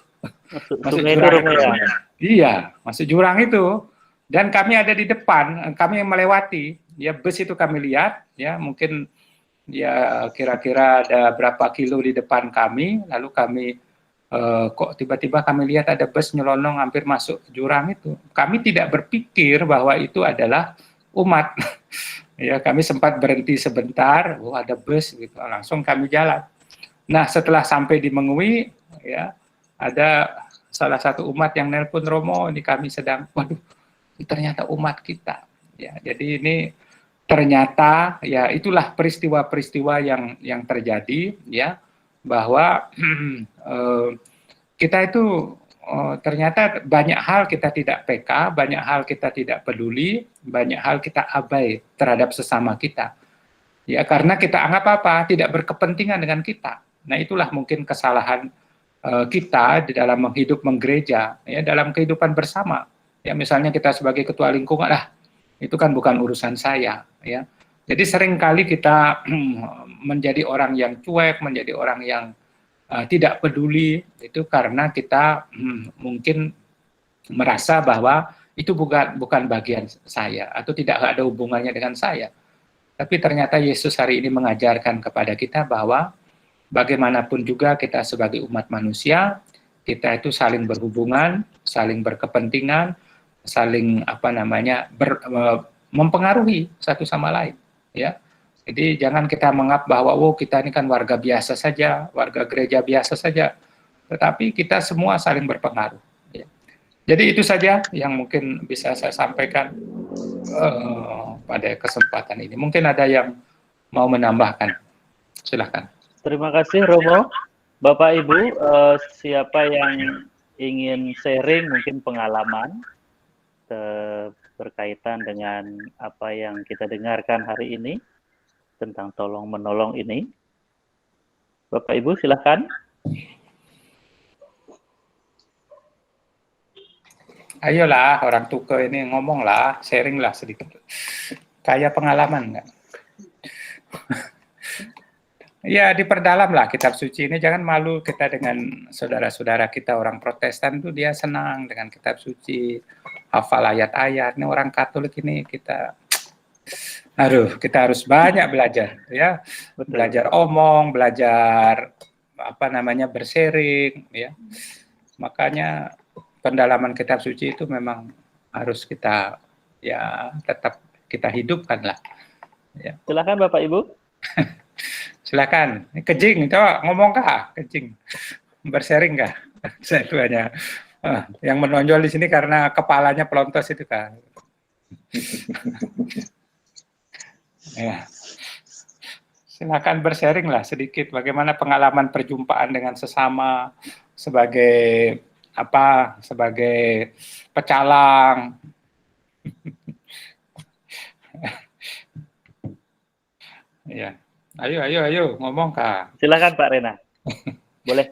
jurang. Iya, masuk jurang itu. Dan kami ada di depan, kami yang melewati, ya bus itu kami lihat, ya mungkin ya kira-kira ada berapa kilo di depan kami, lalu kami kok tiba-tiba kami lihat ada bus nyelonong hampir masuk jurang itu. Kami tidak berpikir bahwa itu adalah umat. Ya, kami sempat berhenti sebentar, oh ada bus gitu, langsung kami jalan. Nah, setelah sampai di Mengui, ya ada salah satu umat yang nelpon, Romo, ini kami sedang, waduh, ternyata umat kita. Ya, jadi ini ternyata ya itulah peristiwa-peristiwa yang terjadi ya, bahwa kita itu ternyata banyak hal kita tidak peka, banyak hal kita tidak peduli, banyak hal kita abai terhadap sesama kita. Ya, karena kita anggap apa? Tidak berkepentingan dengan kita. Nah, itulah mungkin kesalahan kita di dalam hidup menggereja, ya, dalam kehidupan bersama. Ya, misalnya kita sebagai ketua lingkungan, itu kan bukan urusan saya, ya. Jadi seringkali kita menjadi orang yang cuek, menjadi orang yang tidak peduli, itu karena kita mungkin merasa bahwa itu bukan bagian saya atau tidak ada hubungannya dengan saya. Tapi ternyata Yesus hari ini mengajarkan kepada kita bahwa bagaimanapun juga kita sebagai umat manusia, kita itu saling berhubungan, saling berkepentingan, saling mempengaruhi satu sama lain, ya. Jadi jangan kita menganggap bahwa kita ini kan warga biasa saja, warga gereja biasa saja, tetapi kita semua saling berpengaruh. Ya. Jadi itu saja yang mungkin bisa saya sampaikan pada kesempatan ini. Mungkin ada yang mau menambahkan, silakan. Terima kasih Romo. Bapak Ibu, siapa yang ingin sharing mungkin pengalaman berkaitan dengan apa yang kita dengarkan hari ini tentang tolong menolong ini, Bapak Ibu silakan. Ayolah orang tuke ini ngomonglah, sharing lah sedikit. Kaya pengalaman nggak? Ya diperdalamlah kitab suci ini, jangan malu kita dengan saudara-saudara kita orang Protestan tuh dia senang dengan kitab suci, hafal ayat-ayat. Ini orang Katolik ini kita harus banyak belajar ya. Belajar omong, belajar apa namanya bersharing ya. Makanya pendalaman kitab suci itu memang harus kita ya tetap kita hidupkan lah. Ya. Silakan Bapak Ibu. Silakan, Kejing, coba ngomong kah, Kejing, bersharing kah? Saya itu hanya yang menonjol di sini karena kepalanya pelontos itu kan. Ya. Silakan bersharing lah sedikit bagaimana pengalaman perjumpaan dengan sesama sebagai apa? Sebagai pecalang. Ya. Ayo, ngomong Kak. Silakan Pak Rena. Boleh.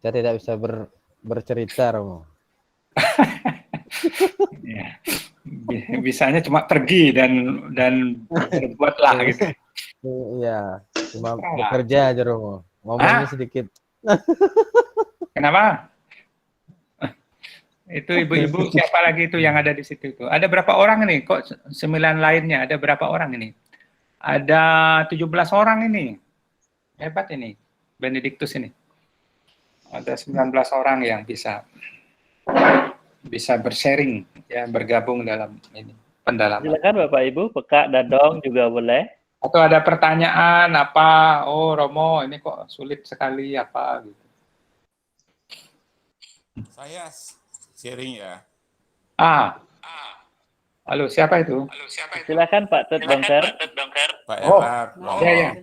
Saya tidak bisa bercerita, Romo. Ya. Bisanya cuma pergi dan berbuatlah gitu. Iya, cuma bekerja aja, Romo. Ngomongnya sedikit. Kenapa? Itu ibu-ibu siapa lagi itu yang ada di situ itu? Ada berapa orang ini? Kok 9 lainnya? Ada berapa orang ini? Ada 17 orang ini. Hebat ini. Benediktus ini. Ada 19 orang yang bisa bersharing ya, bergabung dalam ini pendalaman. Silakan Bapak Ibu, Peka, Dadong juga boleh. Atau ada pertanyaan apa? Oh, Romo, ini kok sulit sekali apa gitu. Saya sharing ya. Halo, siapa itu? Silakan Pak Ted Bangker. Pak Oh, Erak, Romo. ya.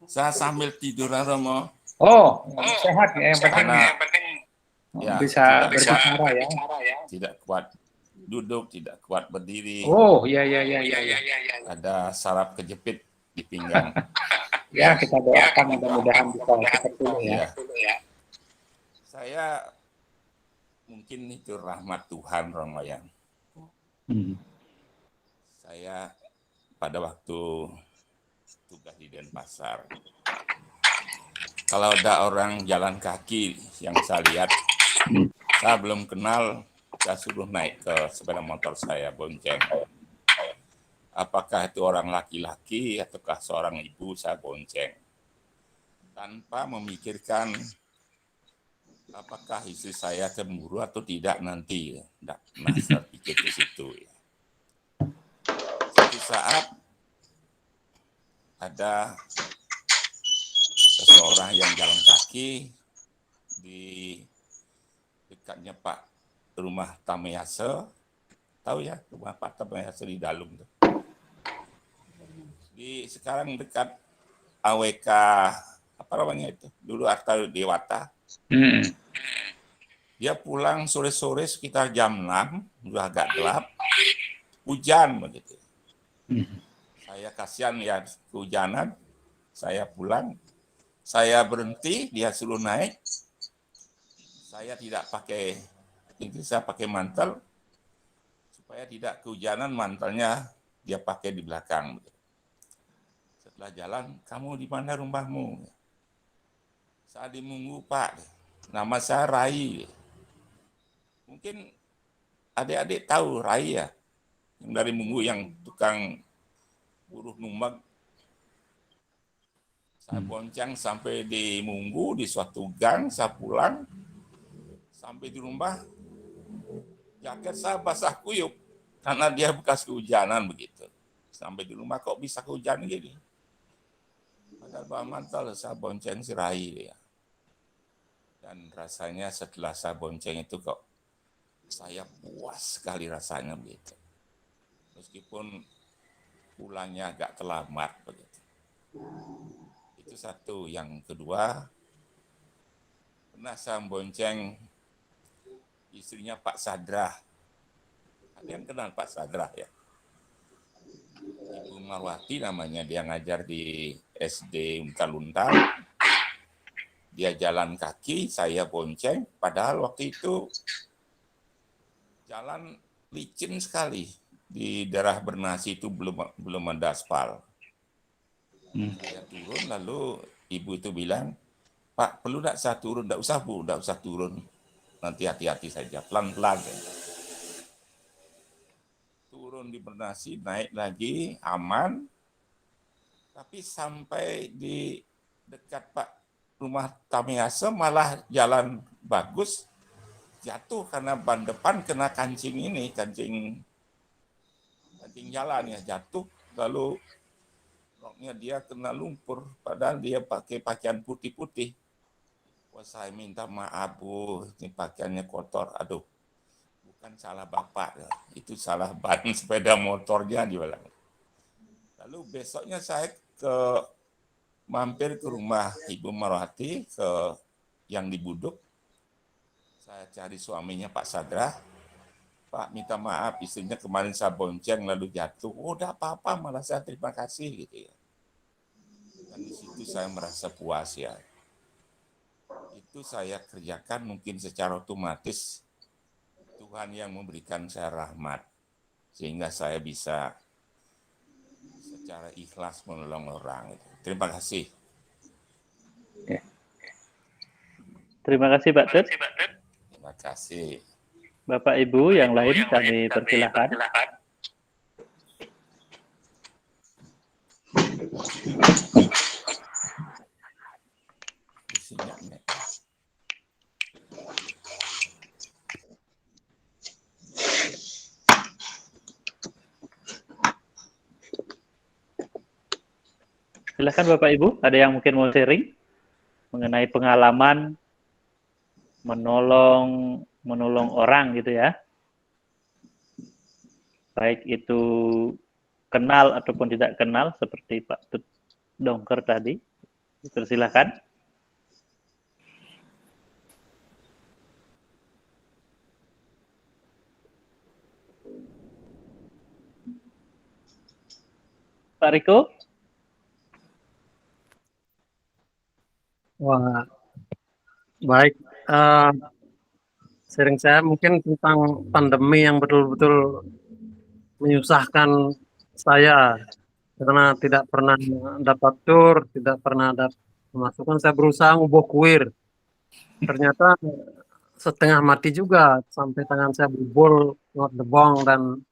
Saya sambil tiduran Romo. Oh, sehat ya, yang penting Ya, bisa tidak berbicara ya. Tidak kuat duduk, tidak kuat berdiri. Oh, iya. Ada saraf kejepit di pinggang. Ya, kita doakan mudah-mudahan bisa cepat pulih ya. Saya mungkin itu rahmat Tuhan, Romo ya. Saya pada waktu tugas di Denpasar, kalau ada orang jalan kaki yang saya lihat, saya belum kenal, saya suruh naik ke sepeda motor saya, bonceng. Apakah itu orang laki-laki ataukah seorang ibu, saya bonceng. Tanpa memikirkan apakah istri saya cemburu atau tidak nanti. Tidak pernah saya pikir ke situ. Suatu saat ada seseorang yang jalan kaki di dekatnya Pak rumah Tameyase, tahu ya rumah Pak Tameyase di Dalung tuh. Di sekarang dekat AWK apa namanya itu dulu Arta Dewata. Dia pulang sore-sore sekitar jam 6, udah agak gelap, hujan begitu. Saya kasihan ya kehujanan, saya pulang. Saya berhenti, dia suruh naik. Saya tidak pakai, itu saya pakai mantel supaya tidak kehujanan, mantelnya dia pakai di belakang. Setelah jalan, kamu di mana rumahmu? Saya di Munggu, Pak. Nama saya Rai. Mungkin adik-adik tahu Rai ya, yang dari Munggu yang tukang buruh numbak. Saya bonceng sampai di Munggu, di suatu gang, saya pulang. Sampai di rumah, jaket saya basah kuyup. Karena dia bekas kehujanan begitu. Sampai di rumah kok bisa kehujanan gini. Padahal bawa mantel, saya bonceng si Rai. Ya. Dan rasanya setelah saya bonceng itu kok, saya puas sekali rasanya begitu. Meskipun pulangnya agak terlambat begitu. Itu satu. Yang kedua, pernah saya bonceng istrinya Pak Sadrah. Ada yang kenal Pak Sadrah ya? Ibu Marwati namanya, dia ngajar di SD Untal-Untal. dia jalan kaki, saya bonceng, padahal waktu itu jalan licin sekali. Di daerah Bernasi itu belum ada aspal. Saya turun, lalu ibu itu bilang, Pak, perlu enggak saya turun? Enggak usah, Bu, enggak usah turun. Nanti hati-hati saja, pelan-pelan. Turun di Bernasi, naik lagi, aman. Tapi sampai di dekat rumah Tamiase malah jalan bagus, jatuh karena ban depan kena kancing jalan ya, jatuh, lalu roknya dia kena lumpur, padahal dia pakai pakaian putih-putih. Wah, saya minta maaf, Bu, ini pakaiannya kotor. Aduh, bukan salah Bapak, itu salah ban sepeda motornya, dia bilang. Lalu besoknya saya mampir ke rumah Ibu Marwati yang di Buduk. Saya cari suaminya Pak Sadra. Pak, minta maaf, istrinya kemarin saya bonceng lalu jatuh. Oh, udah apa-apa, malah saya terima kasih gitu ya. Dan di situ saya merasa puas ya. Itu saya kerjakan mungkin secara otomatis Tuhan yang memberikan saya rahmat sehingga saya bisa secara ikhlas menolong orang. Terima kasih. Terima kasih Pak Ted. Terima kasih. Bapak Ibu yang lain kami persilahkan. Silakan Bapak Ibu, ada yang mungkin mau sharing mengenai pengalaman menolong orang gitu ya. Baik itu kenal ataupun tidak kenal seperti Pak Tut Dongker tadi. Silakan. Pak Riko? Wah, baik. Sharing saya mungkin tentang pandemi yang betul-betul menyusahkan saya karena tidak pernah dapat tur, tidak pernah ada pemasukan. Saya berusaha ngubah kuir, ternyata setengah mati juga sampai tangan saya bubul, debong, dan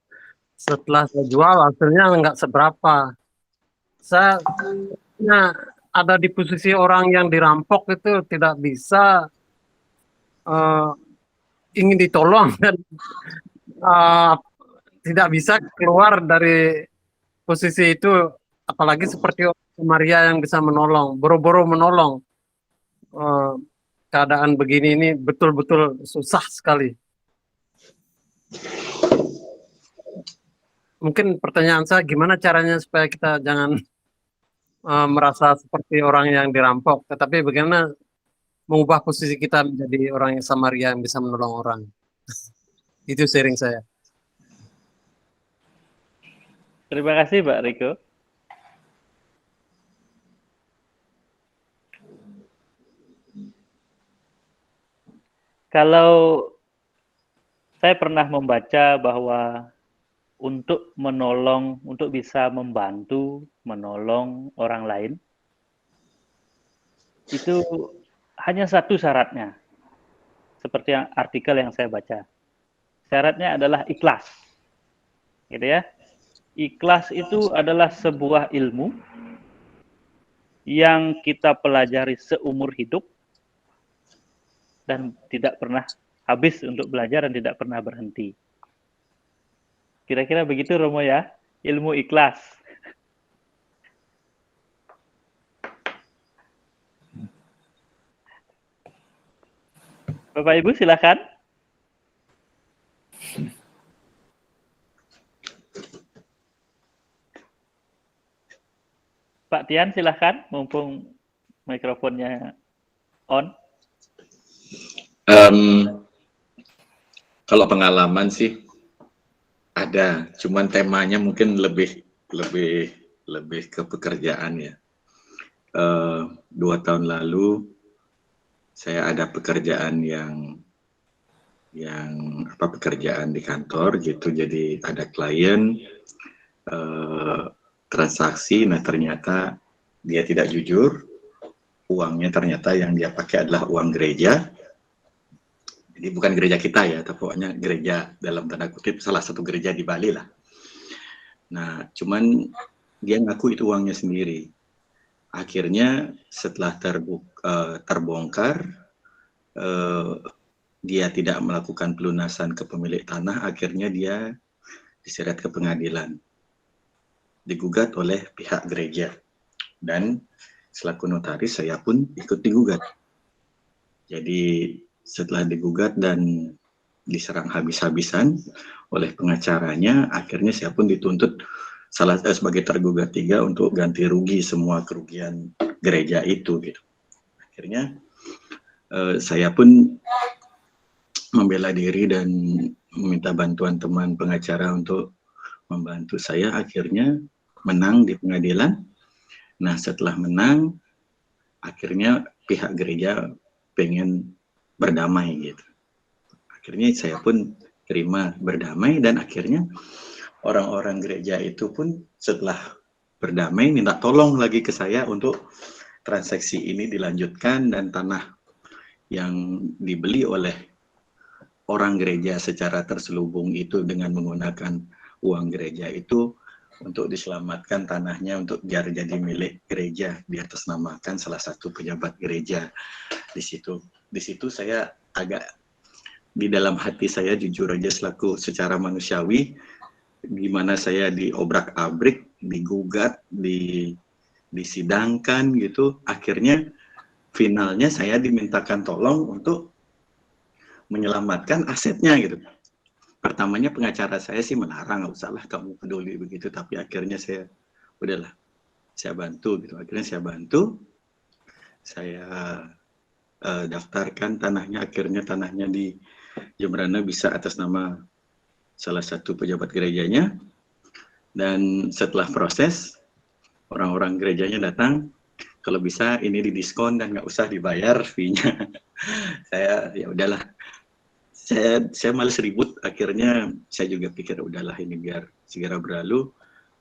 setelah saya jual hasilnya nggak seberapa. Saya ada di posisi orang yang dirampok itu tidak bisa ingin ditolong dan tidak bisa keluar dari posisi itu, apalagi seperti Maria yang bisa menolong, boro-boro menolong. Keadaan begini ini betul-betul susah sekali. Mungkin pertanyaan saya, gimana caranya supaya kita jangan merasa seperti orang yang dirampok, tetapi bagaimana mengubah posisi kita menjadi orang yang Samaria yang bisa menolong orang. Itu sharing saya. Terima kasih Pak Riko. Kalau saya pernah membaca bahwa untuk bisa membantu, menolong orang lain, itu hanya satu syaratnya. Seperti artikel yang saya baca. Syaratnya adalah ikhlas. Gitu ya. Ikhlas itu adalah sebuah ilmu yang kita pelajari seumur hidup dan tidak pernah habis untuk belajar dan tidak pernah berhenti. Kira-kira begitu Romo ya, ilmu ikhlas. Bapak Ibu silakan. Pak Tian silakan, mumpung mikrofonnya on. Kalau pengalaman sih ada, cuman temanya mungkin lebih ke pekerjaan ya. 2 tahun lalu saya ada pekerjaan pekerjaan di kantor gitu, jadi ada klien transaksi, nah ternyata dia tidak jujur, uangnya ternyata yang dia pakai adalah uang gereja. Jadi bukan gereja kita ya, tapi pokoknya gereja dalam tanda kutip salah satu gereja di Bali lah. Nah, cuman dia ngaku itu uangnya sendiri. Akhirnya setelah terbongkar, dia tidak melakukan pelunasan ke pemilik tanah, akhirnya dia diseret ke pengadilan, digugat oleh pihak gereja, dan selaku notaris saya pun ikut digugat. Jadi setelah digugat dan diserang habis-habisan oleh pengacaranya, akhirnya saya pun dituntut sebagai tergugat 3 untuk ganti rugi semua kerugian gereja itu gitu. Akhirnya saya pun membela diri dan meminta bantuan teman pengacara untuk membantu saya, akhirnya menang di pengadilan. Nah, setelah menang, akhirnya pihak gereja pengen berdamai gitu. Akhirnya saya pun terima berdamai, dan akhirnya orang-orang gereja itu pun setelah berdamai minta tolong lagi ke saya untuk transaksi ini dilanjutkan, dan tanah yang dibeli oleh orang gereja secara terselubung itu dengan menggunakan uang gereja itu untuk diselamatkan tanahnya untuk biar jadi milik gereja, diatasnamakan salah satu pejabat gereja. Di situ saya agak, di dalam hati saya jujur aja selaku secara manusiawi, di mana saya diobrak-abrik, digugat, disidangkan gitu, akhirnya finalnya saya dimintakan tolong untuk menyelamatkan asetnya gitu. Pertamanya pengacara saya sih melarang, nggak usah lah kamu peduli begitu, tapi akhirnya saya udahlah, saya bantu gitu. Akhirnya saya bantu, saya daftarkan tanahnya, akhirnya tanahnya di Jembrana bisa atas nama salah satu pejabat gerejanya, dan setelah proses orang-orang gerejanya datang, kalau bisa ini didiskon dan nggak usah dibayar fee-nya. Saya ya udahlah, saya malas ribut, akhirnya saya juga pikir udahlah ini biar segera berlalu,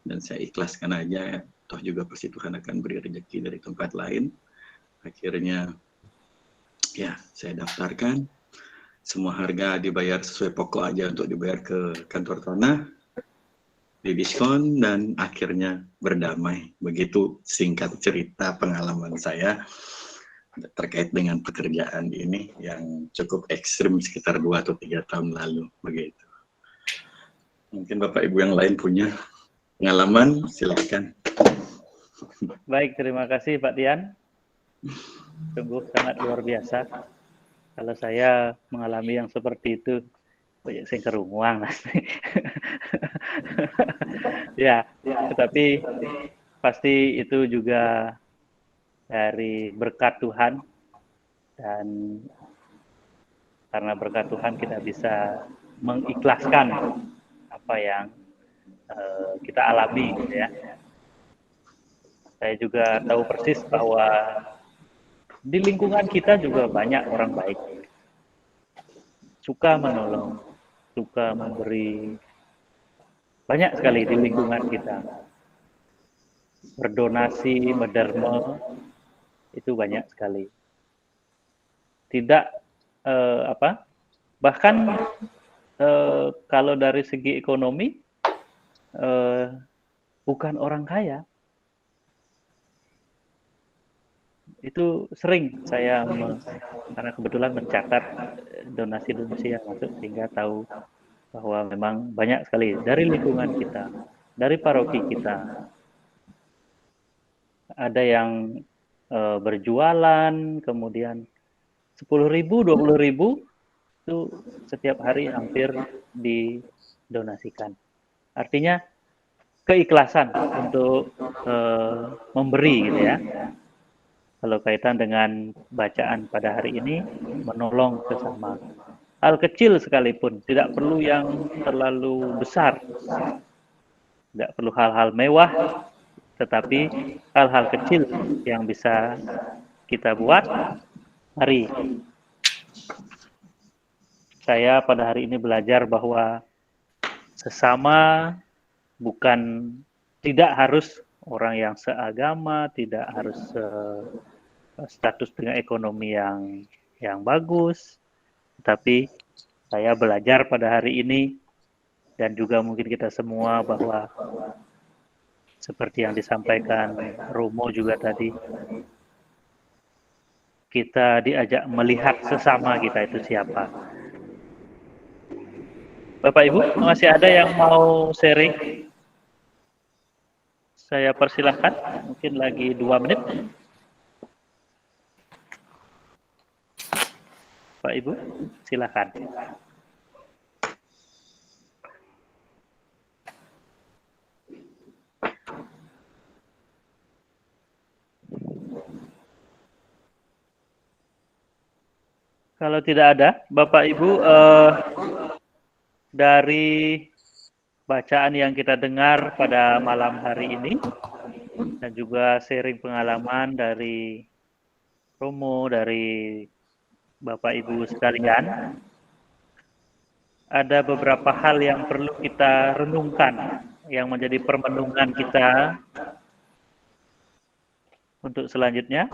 dan saya ikhlaskan aja, toh juga pasti Tuhan akan beri rezeki dari tempat lain. Akhirnya ya saya daftarkan, semua harga dibayar sesuai pokok aja untuk dibayar ke kantor tanah, didiskon, dan akhirnya berdamai. Begitu singkat cerita pengalaman saya terkait dengan pekerjaan ini yang cukup ekstrim sekitar 2 atau 3 tahun lalu begitu. Mungkin Bapak Ibu yang lain punya pengalaman, silakan. Baik, terima kasih Pak Dian. Sungguh sangat luar biasa. Kalau saya mengalami yang seperti itu, saya kerunguang. Ya, tetapi pasti itu juga dari berkat Tuhan, dan karena berkat Tuhan kita bisa mengikhlaskan apa yang kita alami gitu ya. Saya juga tahu persis bahwa di lingkungan kita juga banyak orang baik, suka menolong, suka memberi, banyak sekali di lingkungan kita. Berdonasi, menderma, itu banyak sekali. Tidak bahkan kalau dari segi ekonomi bukan orang kaya, itu sering saya karena kebetulan mencatat donasi-donasi yang masuk, sehingga tahu bahwa memang banyak sekali dari lingkungan kita, dari paroki kita. Ada yang berjualan, kemudian 10.000, 20.000 itu setiap hari hampir didonasikan. Artinya keikhlasan untuk memberi gitu ya. Kalau kaitan dengan bacaan pada hari ini, menolong sesama. Hal kecil sekalipun, tidak perlu yang terlalu besar. Tidak perlu hal-hal mewah, tetapi hal-hal kecil yang bisa kita buat Mari saya pada hari ini belajar bahwa sesama bukan tidak harus orang yang seagama, tidak harus status dengan ekonomi yang bagus, tapi saya belajar pada hari ini dan juga mungkin kita semua bahwa seperti yang disampaikan Romo juga tadi, kita diajak melihat sesama kita itu siapa. Bapak Ibu, masih ada yang mau sharing? Saya persilahkan, mungkin lagi 2 menit. Pak Ibu, silakan. Kalau tidak ada, Bapak Ibu, dari bacaan yang kita dengar pada malam hari ini dan juga sharing pengalaman dari Romo, dari Bapak Ibu sekalian, ada beberapa hal yang perlu kita renungkan, yang menjadi permenungan kita untuk selanjutnya.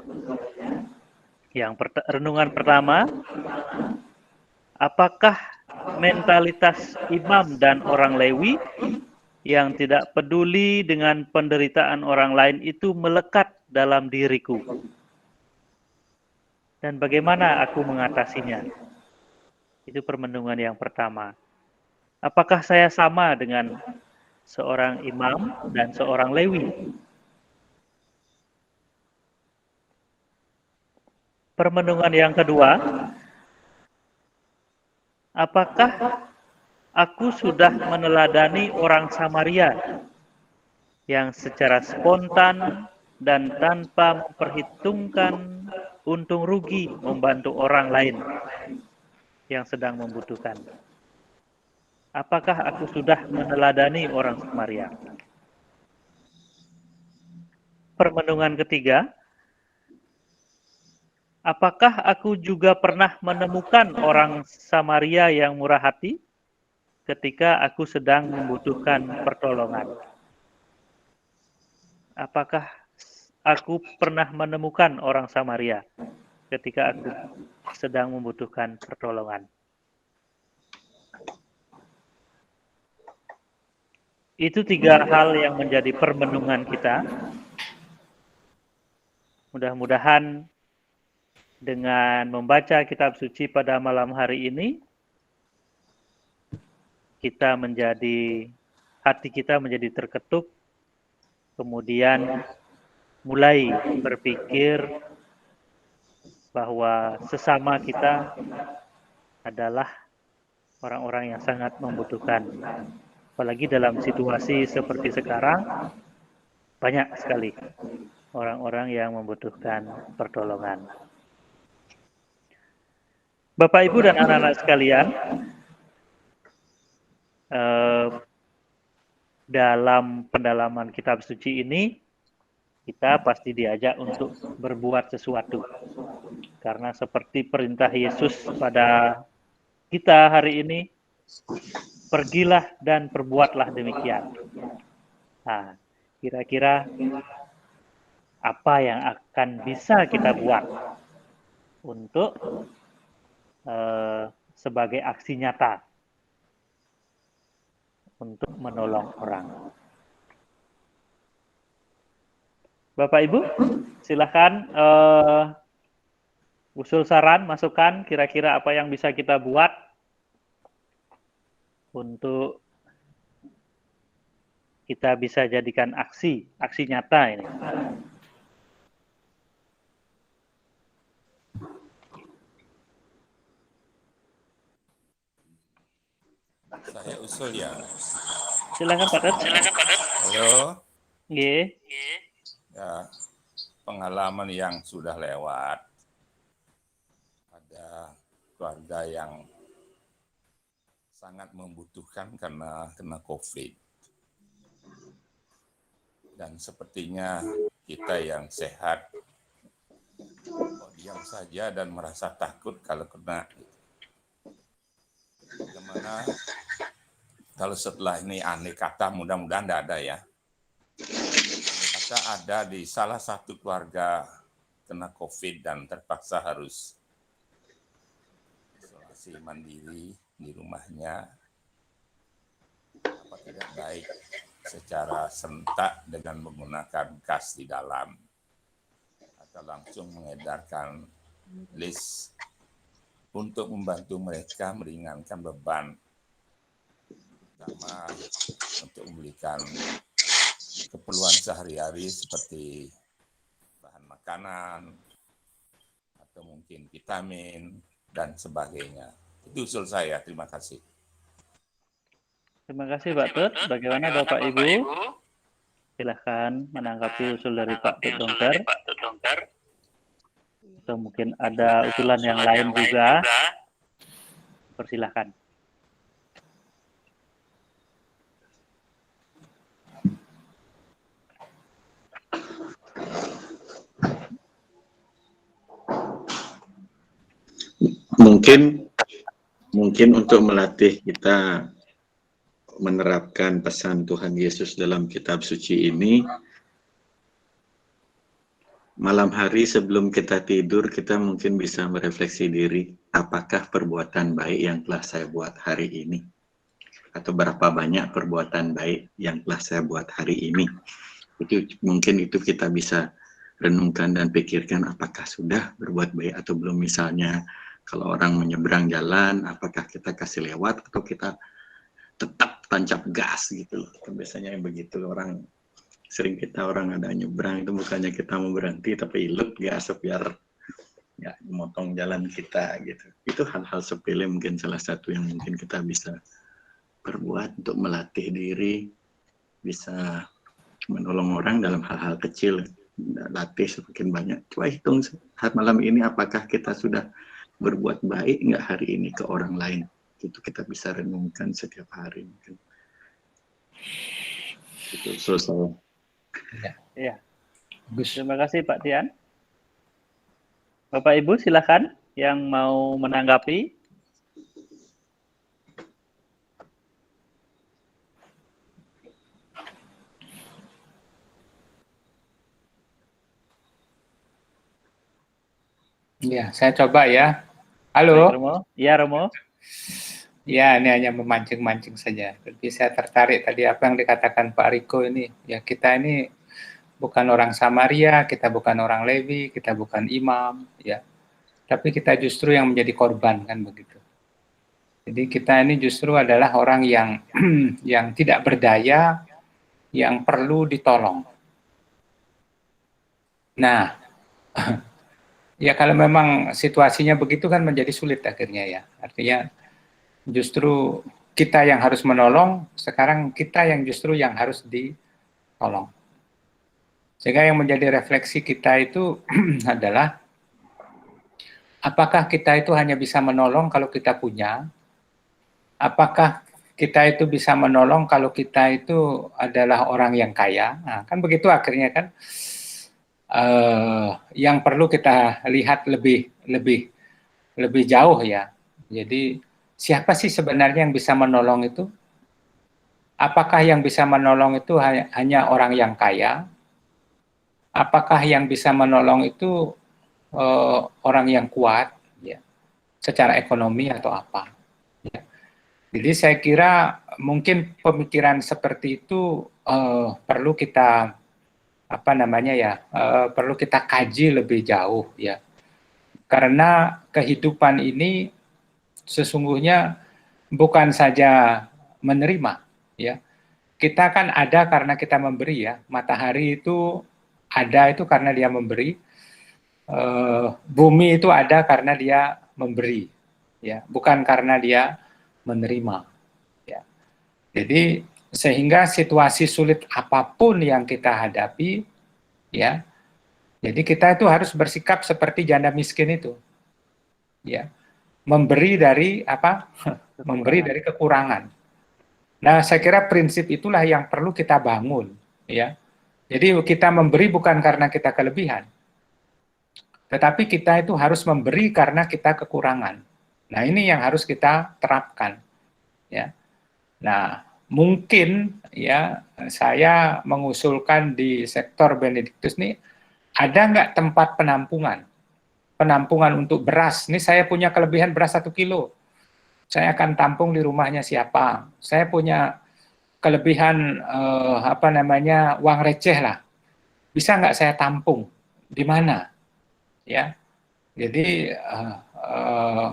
Renungan pertama, apakah mentalitas imam dan orang Lewi yang tidak peduli dengan penderitaan orang lain itu melekat dalam diriku? Dan bagaimana aku mengatasinya? Itu permenungan yang pertama. Apakah saya sama dengan seorang imam dan seorang Lewi? Permenungan yang kedua, apakah aku sudah meneladani orang Samaria yang secara spontan dan tanpa memperhitungkan untung rugi membantu orang lain yang sedang membutuhkan? Apakah aku sudah meneladani orang Samaria? Permenungan ketiga, apakah aku juga pernah menemukan orang Samaria yang murah hati ketika aku sedang membutuhkan pertolongan? Apakah aku pernah menemukan orang Samaria ketika aku sedang membutuhkan pertolongan? Itu 3 hal yang menjadi permenungan kita. Mudah-mudahan dengan membaca kitab suci pada malam hari ini, hati kita menjadi terketuk, kemudian mulai berpikir bahwa sesama kita adalah orang-orang yang sangat membutuhkan. Apalagi dalam situasi seperti sekarang, banyak sekali orang-orang yang membutuhkan pertolongan. Bapak, Ibu, dan anak-anak sekalian, dalam pendalaman kitab suci ini, kita pasti diajak untuk berbuat sesuatu. Karena seperti perintah Yesus pada kita hari ini, pergilah dan perbuatlah demikian. Nah, kira-kira apa yang akan bisa kita buat untuk sebagai aksi nyata untuk menolong orang? Bapak Ibu, silakan usul saran, masukan, kira-kira apa yang bisa kita buat untuk kita bisa jadikan aksi nyata ini. Saya usul ya. Silakan Pak Ted. Halo. Nggih. Ya, pengalaman yang sudah lewat. Ada keluarga yang sangat membutuhkan karena kena COVID. Dan sepertinya kita yang sehat kok diam saja dan merasa takut kalau kena. Bagaimana kalau setelah ini andai kata, mudah-mudahan tidak ada ya. Andai kata ada di salah satu keluarga kena COVID dan terpaksa harus isolasi mandiri di rumahnya, apa tidak baik secara serentak dengan menggunakan gas di dalam atau langsung mengedarkan list untuk membantu mereka meringankan beban, terutama untuk membelikan keperluan sehari-hari seperti bahan makanan atau mungkin vitamin dan sebagainya. Itu usul saya. Terima kasih. Terima kasih Pak Tut. Bagaimana Bapak Ibu? Silahkan menanggapi usul dari Pak Tut Dongker. Atau mungkin ada usulan yang lain juga. Persilahkan. Mungkin untuk melatih kita menerapkan pesan Tuhan Yesus dalam kitab suci ini, malam hari sebelum kita tidur, kita mungkin bisa merefleksi diri, apakah perbuatan baik yang telah saya buat hari ini? Atau berapa banyak perbuatan baik yang telah saya buat hari ini? Mungkin itu kita bisa renungkan dan pikirkan, apakah sudah berbuat baik atau belum. Misalnya, kalau orang menyeberang jalan, apakah kita kasih lewat atau kita tetap tancap gas gitu. Biasanya yang begitu orang ada nyebrang itu bukannya kita mau berhenti tapi ilut gas biar ya memotong jalan kita gitu. Itu hal-hal sepele mungkin salah satu yang mungkin kita bisa perbuat untuk melatih diri bisa menolong orang dalam hal-hal kecil. Latih semakin banyak. Coba hitung saat malam ini apakah kita sudah berbuat baik nggak hari ini ke orang lain. Itu kita bisa renungkan setiap hari mungkin. Itu selesai. Ya. Terima kasih Pak Tian. Bapak Ibu silakan yang mau menanggapi. Ya, saya coba ya. Halo. Romo. Ya, Romo. Ya, ini hanya memancing-mancing saja. Tapi saya tertarik tadi apa yang dikatakan Pak Riko ini. Ya, kita ini bukan orang Samaria, kita bukan orang Lewi, kita bukan imam, ya. Tapi kita justru yang menjadi korban, kan begitu. Jadi kita ini justru adalah orang yang yang tidak berdaya, yang perlu ditolong. Nah, ya kalau memang situasinya begitu kan menjadi sulit akhirnya ya. Artinya justru kita yang harus menolong, sekarang kita yang justru yang harus ditolong. Sehingga yang menjadi refleksi kita itu adalah apakah kita itu hanya bisa menolong kalau kita punya? Apakah kita itu bisa menolong kalau kita itu adalah orang yang kaya? Nah, kan begitu akhirnya kan. Yang perlu kita lihat lebih jauh ya. Jadi siapa sih sebenarnya yang bisa menolong itu? Apakah yang bisa menolong itu hanya orang yang kaya? Apakah yang bisa menolong itu orang yang kuat, ya, secara ekonomi atau apa? Ya. Jadi saya kira mungkin pemikiran seperti itu perlu kita perlu kita kaji lebih jauh ya, karena kehidupan ini sesungguhnya bukan saja menerima ya, kita kan ada karena kita memberi ya. Matahari itu ada itu karena dia memberi, bumi itu ada karena dia memberi ya, bukan karena dia menerima ya. Jadi sehingga situasi sulit apapun yang kita hadapi, ya, jadi kita itu harus bersikap seperti janda miskin itu, ya, memberi dari apa? Memberi dari kekurangan. Nah, saya kira prinsip itulah yang perlu kita bangun, ya. Jadi kita memberi bukan karena kita kelebihan, tetapi kita itu harus memberi karena kita kekurangan. Nah, ini yang harus kita terapkan, ya. Nah, mungkin ya saya mengusulkan di sektor Benediktus nih, ada nggak tempat penampungan untuk beras? Ini saya punya kelebihan beras 1 kilo, saya akan tampung di rumahnya siapa? Saya punya kelebihan uang receh lah, bisa nggak saya tampung? Di mana? Ya, jadi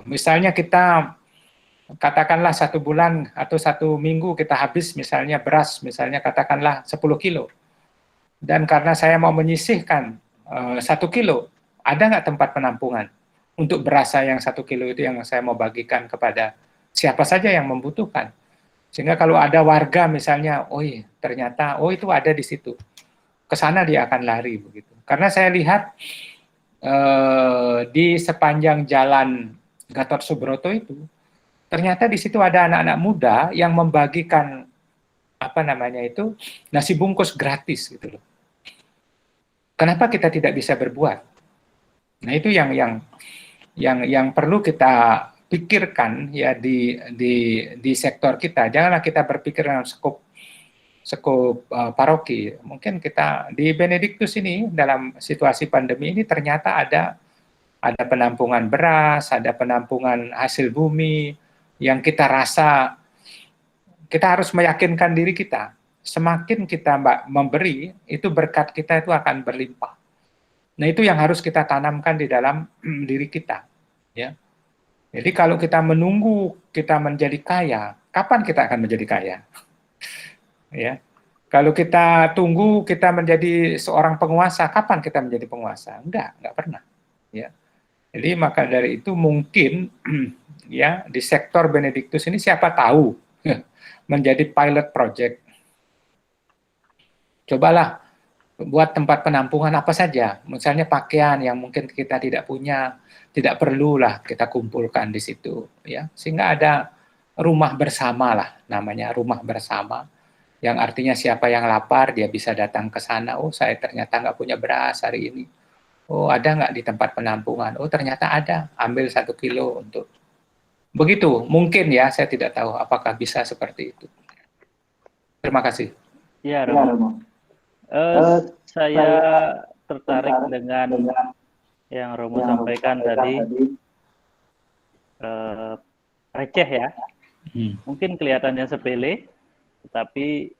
misalnya kita katakanlah 1 bulan atau 1 minggu kita habis misalnya beras, misalnya katakanlah 10 kilo. Dan karena saya mau menyisihkan 1 kilo, ada nggak tempat penampungan untuk beras saya yang 1 kilo itu yang saya mau bagikan kepada siapa saja yang membutuhkan. Sehingga kalau ada warga misalnya, ternyata itu ada di situ, ke sana dia akan lari begitu. Karena saya lihat di sepanjang jalan Gatot Subroto itu, ternyata di situ ada anak-anak muda yang membagikan nasi bungkus gratis gitu loh. Kenapa kita tidak bisa berbuat? Nah, itu yang perlu kita pikirkan ya di sektor kita. Janganlah kita berpikir dalam skop paroki. Mungkin kita di Benediktus ini dalam situasi pandemi ini ternyata ada penampungan beras, ada penampungan hasil bumi, yang kita rasa kita harus meyakinkan diri kita, semakin kita memberi, itu berkat kita itu akan berlimpah. Nah, itu yang harus kita tanamkan di dalam diri kita, ya. Jadi kalau kita menunggu kita menjadi kaya, kapan kita akan menjadi kaya? Ya. Kalau kita tunggu kita menjadi seorang penguasa, kapan kita menjadi penguasa? Enggak pernah, ya. Jadi maka dari itu mungkin ya di sektor Benediktus ini siapa tahu menjadi pilot project. Cobalah buat tempat penampungan apa saja, misalnya pakaian yang mungkin kita tidak punya, tidak perlulah kita kumpulkan di situ, ya, sehingga ada rumah bersama lah, namanya rumah bersama, yang artinya siapa yang lapar dia bisa datang ke sana. Saya ternyata nggak punya beras hari ini. Ada nggak di tempat penampungan? Ternyata ada, ambil 1 kilo untuk. Begitu, mungkin ya, saya tidak tahu apakah bisa seperti itu. Terima kasih. Ya, Romo. Saya tertarik dengan yang Romo sampaikan tadi, receh ya. Mungkin kelihatannya sepele, tetapi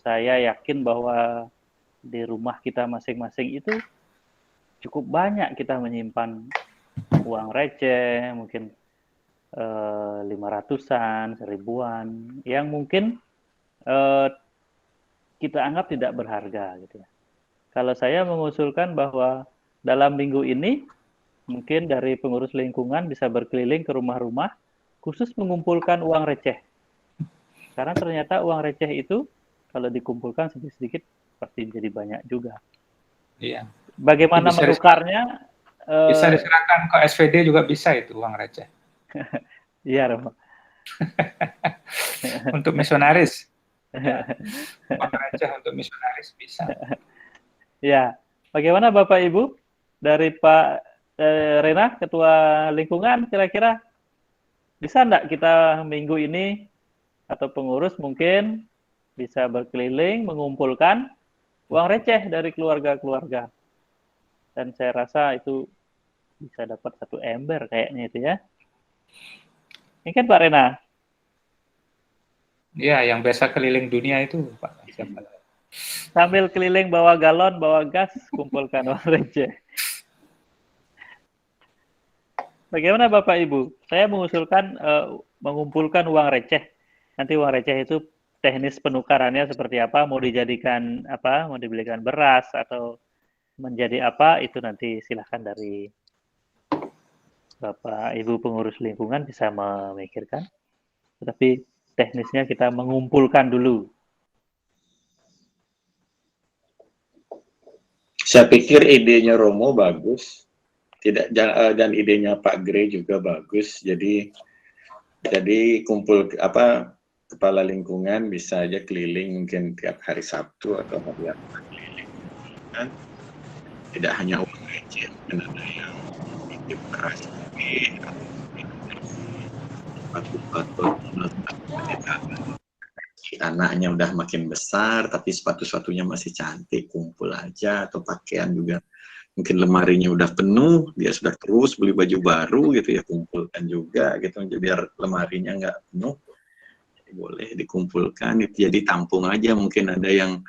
saya yakin bahwa di rumah kita masing-masing itu cukup banyak kita menyimpan uang receh, mungkin 500-an, 1000-an, yang mungkin kita anggap tidak berharga gitu ya. Kalau saya mengusulkan bahwa dalam minggu ini mungkin dari pengurus lingkungan bisa berkeliling ke rumah-rumah khusus mengumpulkan uang receh. Karena ternyata uang receh itu kalau dikumpulkan sedikit-sedikit pasti jadi banyak juga. Iya. Bagaimana menukarnya? Bisa diserahkan ke SVD juga bisa itu uang receh. Iya, Romo. Untuk misionaris. Ya. Uang receh untuk misionaris bisa. Ya. Bagaimana Bapak Ibu? Dari Pak Rena, Ketua Lingkungan, kira-kira bisa enggak kita minggu ini atau pengurus mungkin bisa berkeliling mengumpulkan uang receh dari keluarga-keluarga. Dan saya rasa itu bisa dapat 1 ember kayaknya itu ya. Ini kan Pak Rena. Ya, yang biasa keliling dunia itu Pak. Siapa? Sambil keliling bawa galon, bawa gas, kumpulkan uang receh. Bagaimana Bapak Ibu? Saya mengusulkan mengumpulkan uang receh. Nanti uang receh itu teknis penukarannya seperti apa, mau dijadikan apa, mau dibelikan beras atau menjadi apa, itu nanti silahkan dari Bapak Ibu pengurus lingkungan bisa memikirkan. Tetapi teknisnya kita mengumpulkan dulu. Saya pikir idenya Romo bagus, dan idenya Pak Gray juga bagus. Jadi kumpul kepala lingkungan bisa aja keliling mungkin tiap hari Sabtu atau hari apa keliling. Tidak hanya receh, mungkin ada yang titip beras tapi sepatu-sepatu anaknya udah makin besar tapi sepatu-sepatunya masih cantik, kumpul aja, atau pakaian juga mungkin lemarinya udah penuh, dia sudah terus beli baju baru gitu ya, kumpulkan juga gitu biar lemarinya nggak penuh. Jadi boleh dikumpulkan, itu jadi tampung aja. Mungkin ada yang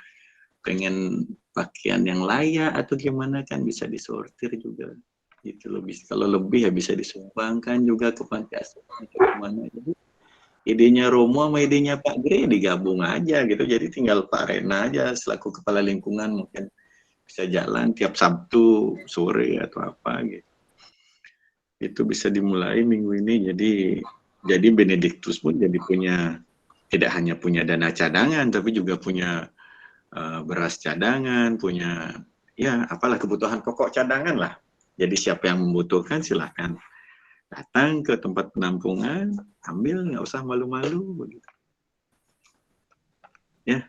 pengen pakaian yang layak atau gimana kan bisa disortir juga gitu. Lebih kalau lebih ya bisa disumbangkan juga ke panti asuhan atau kemana. Jadi idenya Romo sama idenya Pak Gre digabung aja gitu. Jadi tinggal Pak Rena aja selaku kepala lingkungan mungkin bisa jalan tiap Sabtu sore atau apa gitu. Itu bisa dimulai minggu ini. Jadi Benediktus pun jadi punya, tidak hanya punya dana cadangan tapi juga punya beras cadangan, punya ya apalah kebutuhan pokok cadangan lah. Jadi siapa yang membutuhkan silahkan datang ke tempat penampungan, ambil, nggak usah malu-malu begitu. Ya.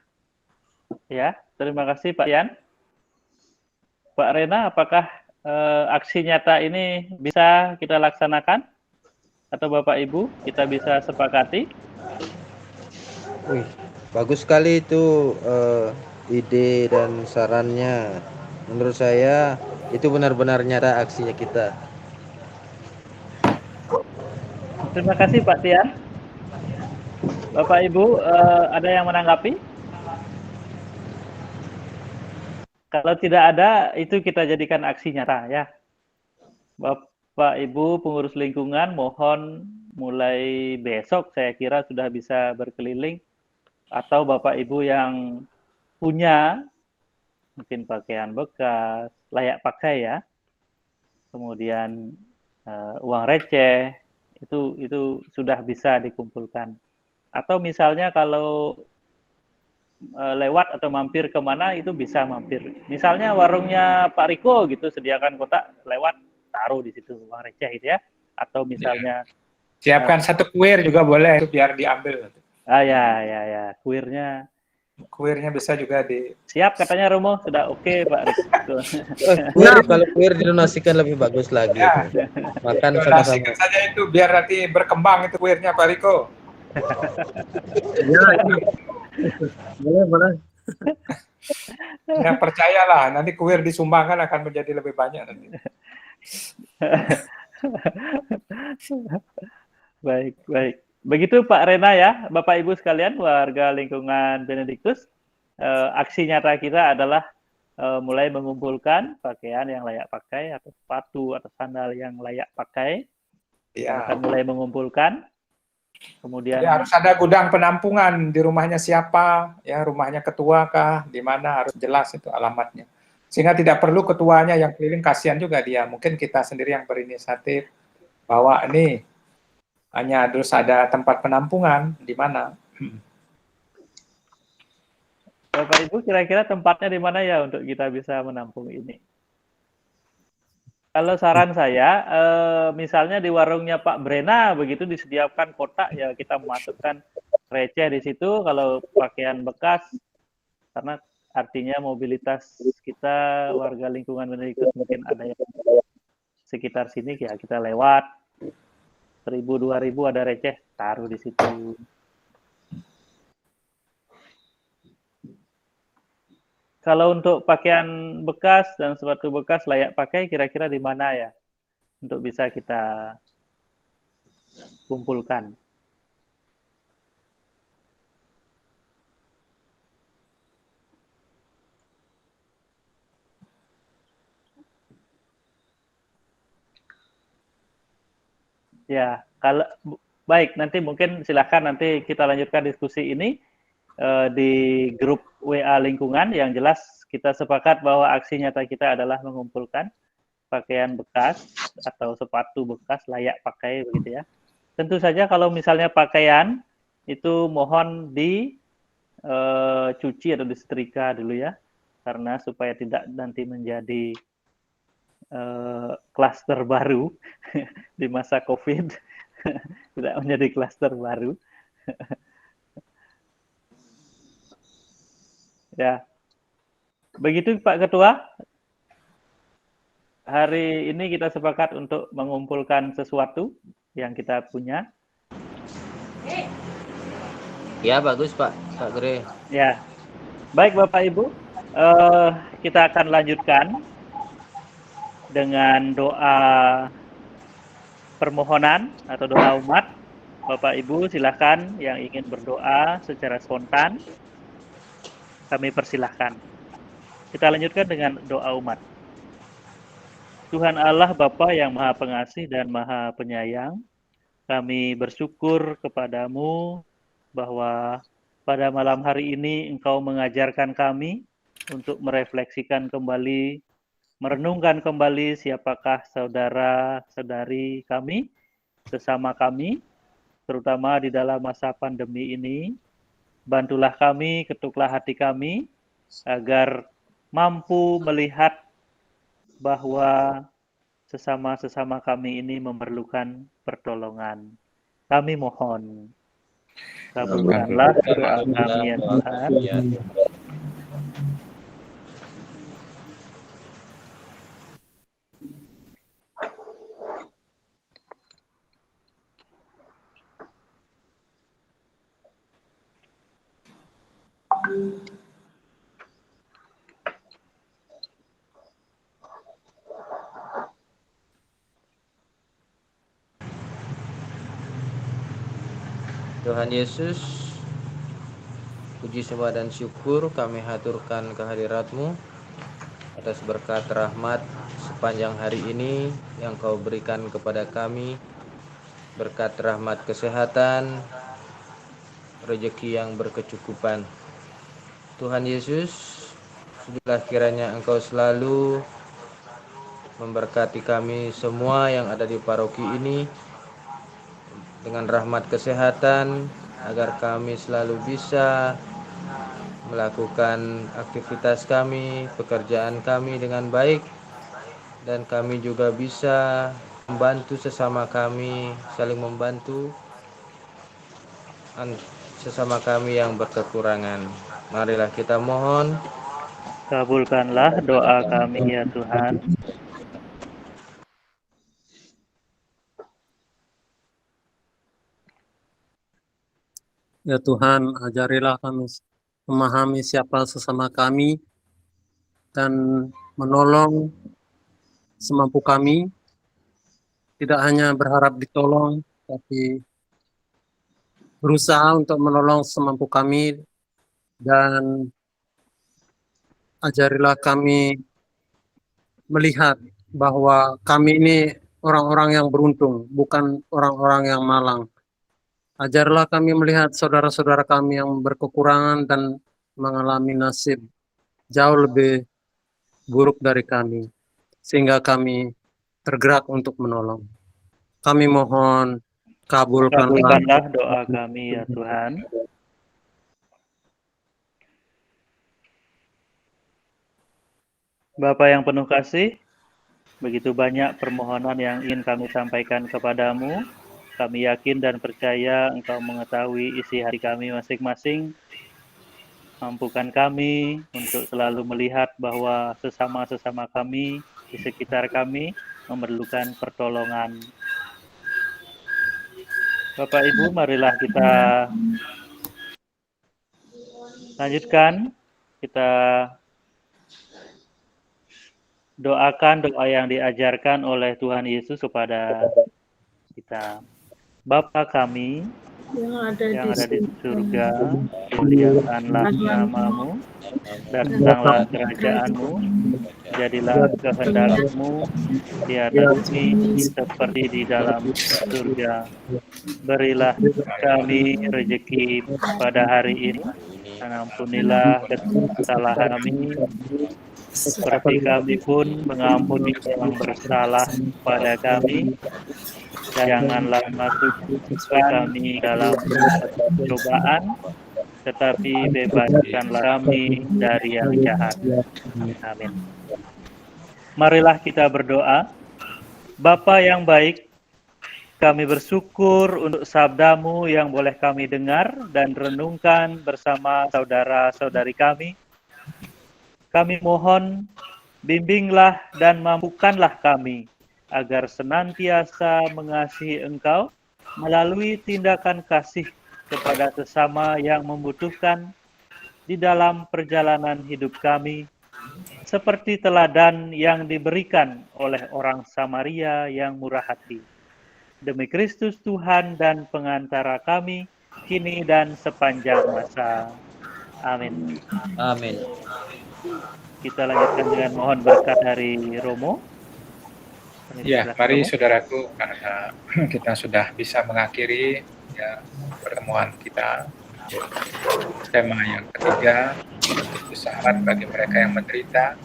Ya, terima kasih Pak Yan. Pak Rena, apakah aksi nyata ini bisa kita laksanakan? Atau Bapak Ibu kita bisa sepakati? Wih, bagus sekali itu ide dan sarannya. Menurut saya itu benar-benar nyata aksinya kita. Terima kasih Pak Tian. Bapak Ibu ada yang menanggapi? Kalau tidak ada, itu kita jadikan aksi nyata ya. Bapak Ibu pengurus lingkungan mohon mulai besok saya kira sudah bisa berkeliling, atau Bapak Ibu yang punya mungkin pakaian bekas layak pakai ya, kemudian uang receh itu sudah bisa dikumpulkan. Atau misalnya kalau lewat atau mampir kemana itu bisa mampir. Misalnya warungnya Pak Riko gitu sediakan kotak, lewat taruh di situ uang receh gitu ya. Atau misalnya siapkan satu kuir juga boleh itu biar diambil. Ya, kuirnya. Kuirnya bisa juga di. Siap katanya Romo, sudah oke Pak Riko. Kalau kuir didonasikan lebih bagus lagi. Ya, Makan sama-sama. donasikan saja itu biar nanti berkembang itu kuirnya Pak Riko. Ya, boleh. Ya percayalah, nanti kuir disumbangkan akan menjadi lebih banyak nanti. Baik. Begitu Pak Rena ya, Bapak Ibu sekalian, warga lingkungan Benediktus, aksi nyata kita adalah mulai mengumpulkan pakaian yang layak pakai atau sepatu atau sandal yang layak pakai. Ya. Akan mulai mengumpulkan. Kemudian ya, harus ada gudang penampungan di rumahnya siapa, ya rumahnya ketua kah, di mana harus jelas itu alamatnya. Sehingga tidak perlu ketuanya yang keliling, kasihan juga dia. Mungkin kita sendiri yang berinisiatif bahwa ini hanya harus ada tempat penampungan di mana. Bapak Ibu kira-kira tempatnya di mana ya untuk kita bisa menampung ini? Kalau saran saya, misalnya di warungnya Pak Brena begitu disediakan kotak ya kita memasukkan receh di situ. Kalau pakaian bekas, karena artinya mobilitas kita warga lingkungan Benediktus mungkin ada yang sekitar sini ya kita lewat 1.000-2.000 ada receh taruh di situ. Kalau untuk pakaian bekas dan sepatu bekas layak pakai, kira-kira di mana ya untuk bisa kita kumpulkan? Ya, kalau baik nanti mungkin silakan nanti kita lanjutkan diskusi ini di grup WA lingkungan. Yang jelas kita sepakat bahwa aksi nyata kita adalah mengumpulkan pakaian bekas atau sepatu bekas layak pakai begitu ya. Tentu saja kalau misalnya pakaian itu mohon dicuci atau disetrika dulu ya, karena supaya tidak nanti menjadi klaster baru di masa COVID, tidak menjadi klaster baru. Ya, begitu Pak Ketua. hari ini kita sepakat untuk mengumpulkan sesuatu yang kita punya. Ya, bagus Pak Gre. Ya, baik Bapak Ibu, kita akan lanjutkan dengan doa permohonan atau doa umat. Bapak Ibu silakan yang ingin berdoa secara spontan, kami persilahkan. Kita lanjutkan dengan doa umat. Tuhan Allah Bapa yang Maha Pengasih dan Maha Penyayang, kami bersyukur kepadamu bahwa pada malam hari ini Engkau mengajarkan kami untuk merefleksikan kembali, merenungkan kembali siapakah saudara-saudari kami, sesama kami, terutama di dalam masa pandemi ini. Bantulah kami, ketuklah hati kami, agar mampu melihat bahwa sesama-sesama kami ini memerlukan pertolongan. Kami mohon, kabulkanlah doa kami ya Tuhan. Tuhan Yesus, puji sembah dan syukur kami haturkan kehadirat-Mu atas berkat rahmat sepanjang hari ini yang Kau berikan kepada kami, berkat rahmat kesehatan, rezeki yang berkecukupan. Tuhan Yesus, sudahlah kiranya Engkau selalu memberkati kami semua yang ada di paroki ini dengan rahmat kesehatan, agar kami selalu bisa melakukan aktivitas kami, pekerjaan kami dengan baik, dan kami juga bisa membantu sesama kami, saling membantu sesama kami yang berkekurangan. Marilah kita mohon, Kabulkanlah doa kami ya Tuhan. Ya Tuhan, ajarilah kami memahami siapa sesama kami dan menolong semampu kami, tidak hanya berharap ditolong, tapi berusaha untuk menolong semampu kami, dan ajarilah kami melihat bahwa kami ini orang-orang yang beruntung, bukan orang-orang yang malang. Ajarlah kami melihat saudara-saudara kami yang berkekurangan dan mengalami nasib jauh lebih buruk dari kami, sehingga kami tergerak untuk menolong. Kami mohon, kabulkanlah doa kami ya Tuhan. Bapa yang penuh kasih, begitu banyak permohonan yang ingin kami sampaikan kepadamu. Kami yakin dan percaya Engkau mengetahui isi hati kami masing-masing. Mampukan kami untuk selalu melihat bahwa sesama-sesama kami di sekitar kami memerlukan pertolongan. Bapak Ibu, marilah kita lanjutkan. Kita doakan doa yang diajarkan oleh Tuhan Yesus kepada kita. Bapa kami yang ada di surga, muliakanlah namamu, datanglah kerajaanmu, jadilah kehendak-Mu di atas bumi seperti di dalam surga. Berilah kami rezeki pada hari ini, dan ampunilah kesalahan kami, seperti kami pun mengampuni yang bersalah pada kami. Janganlah masuk kami dalam cobaan, tetapi bebaskanlah kami dari yang jahat. Amin. Marilah kita berdoa. Bapa yang baik, kami bersyukur untuk sabda-Mu yang boleh kami dengar dan renungkan bersama saudara-saudari kami. Kami mohon Bimbinglah dan mampukanlah kami, agar senantiasa mengasihi Engkau melalui tindakan kasih kepada sesama yang membutuhkan di dalam perjalanan hidup kami, seperti teladan yang diberikan oleh orang Samaria yang murah hati. Demi Kristus Tuhan dan pengantara kami, kini dan sepanjang masa. Amin. Amin. Kita lanjutkan dengan mohon berkat dari Romo. Ya, mari saudaraku, karena kita sudah bisa mengakhiri ya, pertemuan kita. Tema yang ketiga, itu sahabat bagi mereka yang menderita.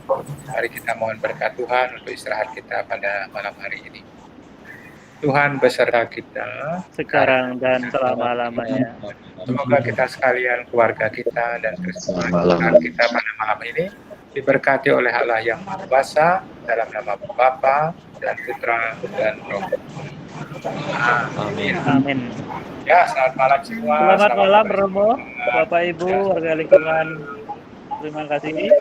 Mari kita mohon berkat Tuhan untuk istirahat kita pada malam hari ini. Tuhan beserta kita sekarang dan selama-lamanya. Semoga kita sekalian, keluarga kita dan keselamatan kita pada malam ini diberkati oleh Allah yang Maha Kuasa, dalam nama Bapa dan Putra dan Roh. Amin. Amin. Ya, selamat malam semua. Selamat malam Romo, Bapak Ibu, warga lingkungan. Terima kasih.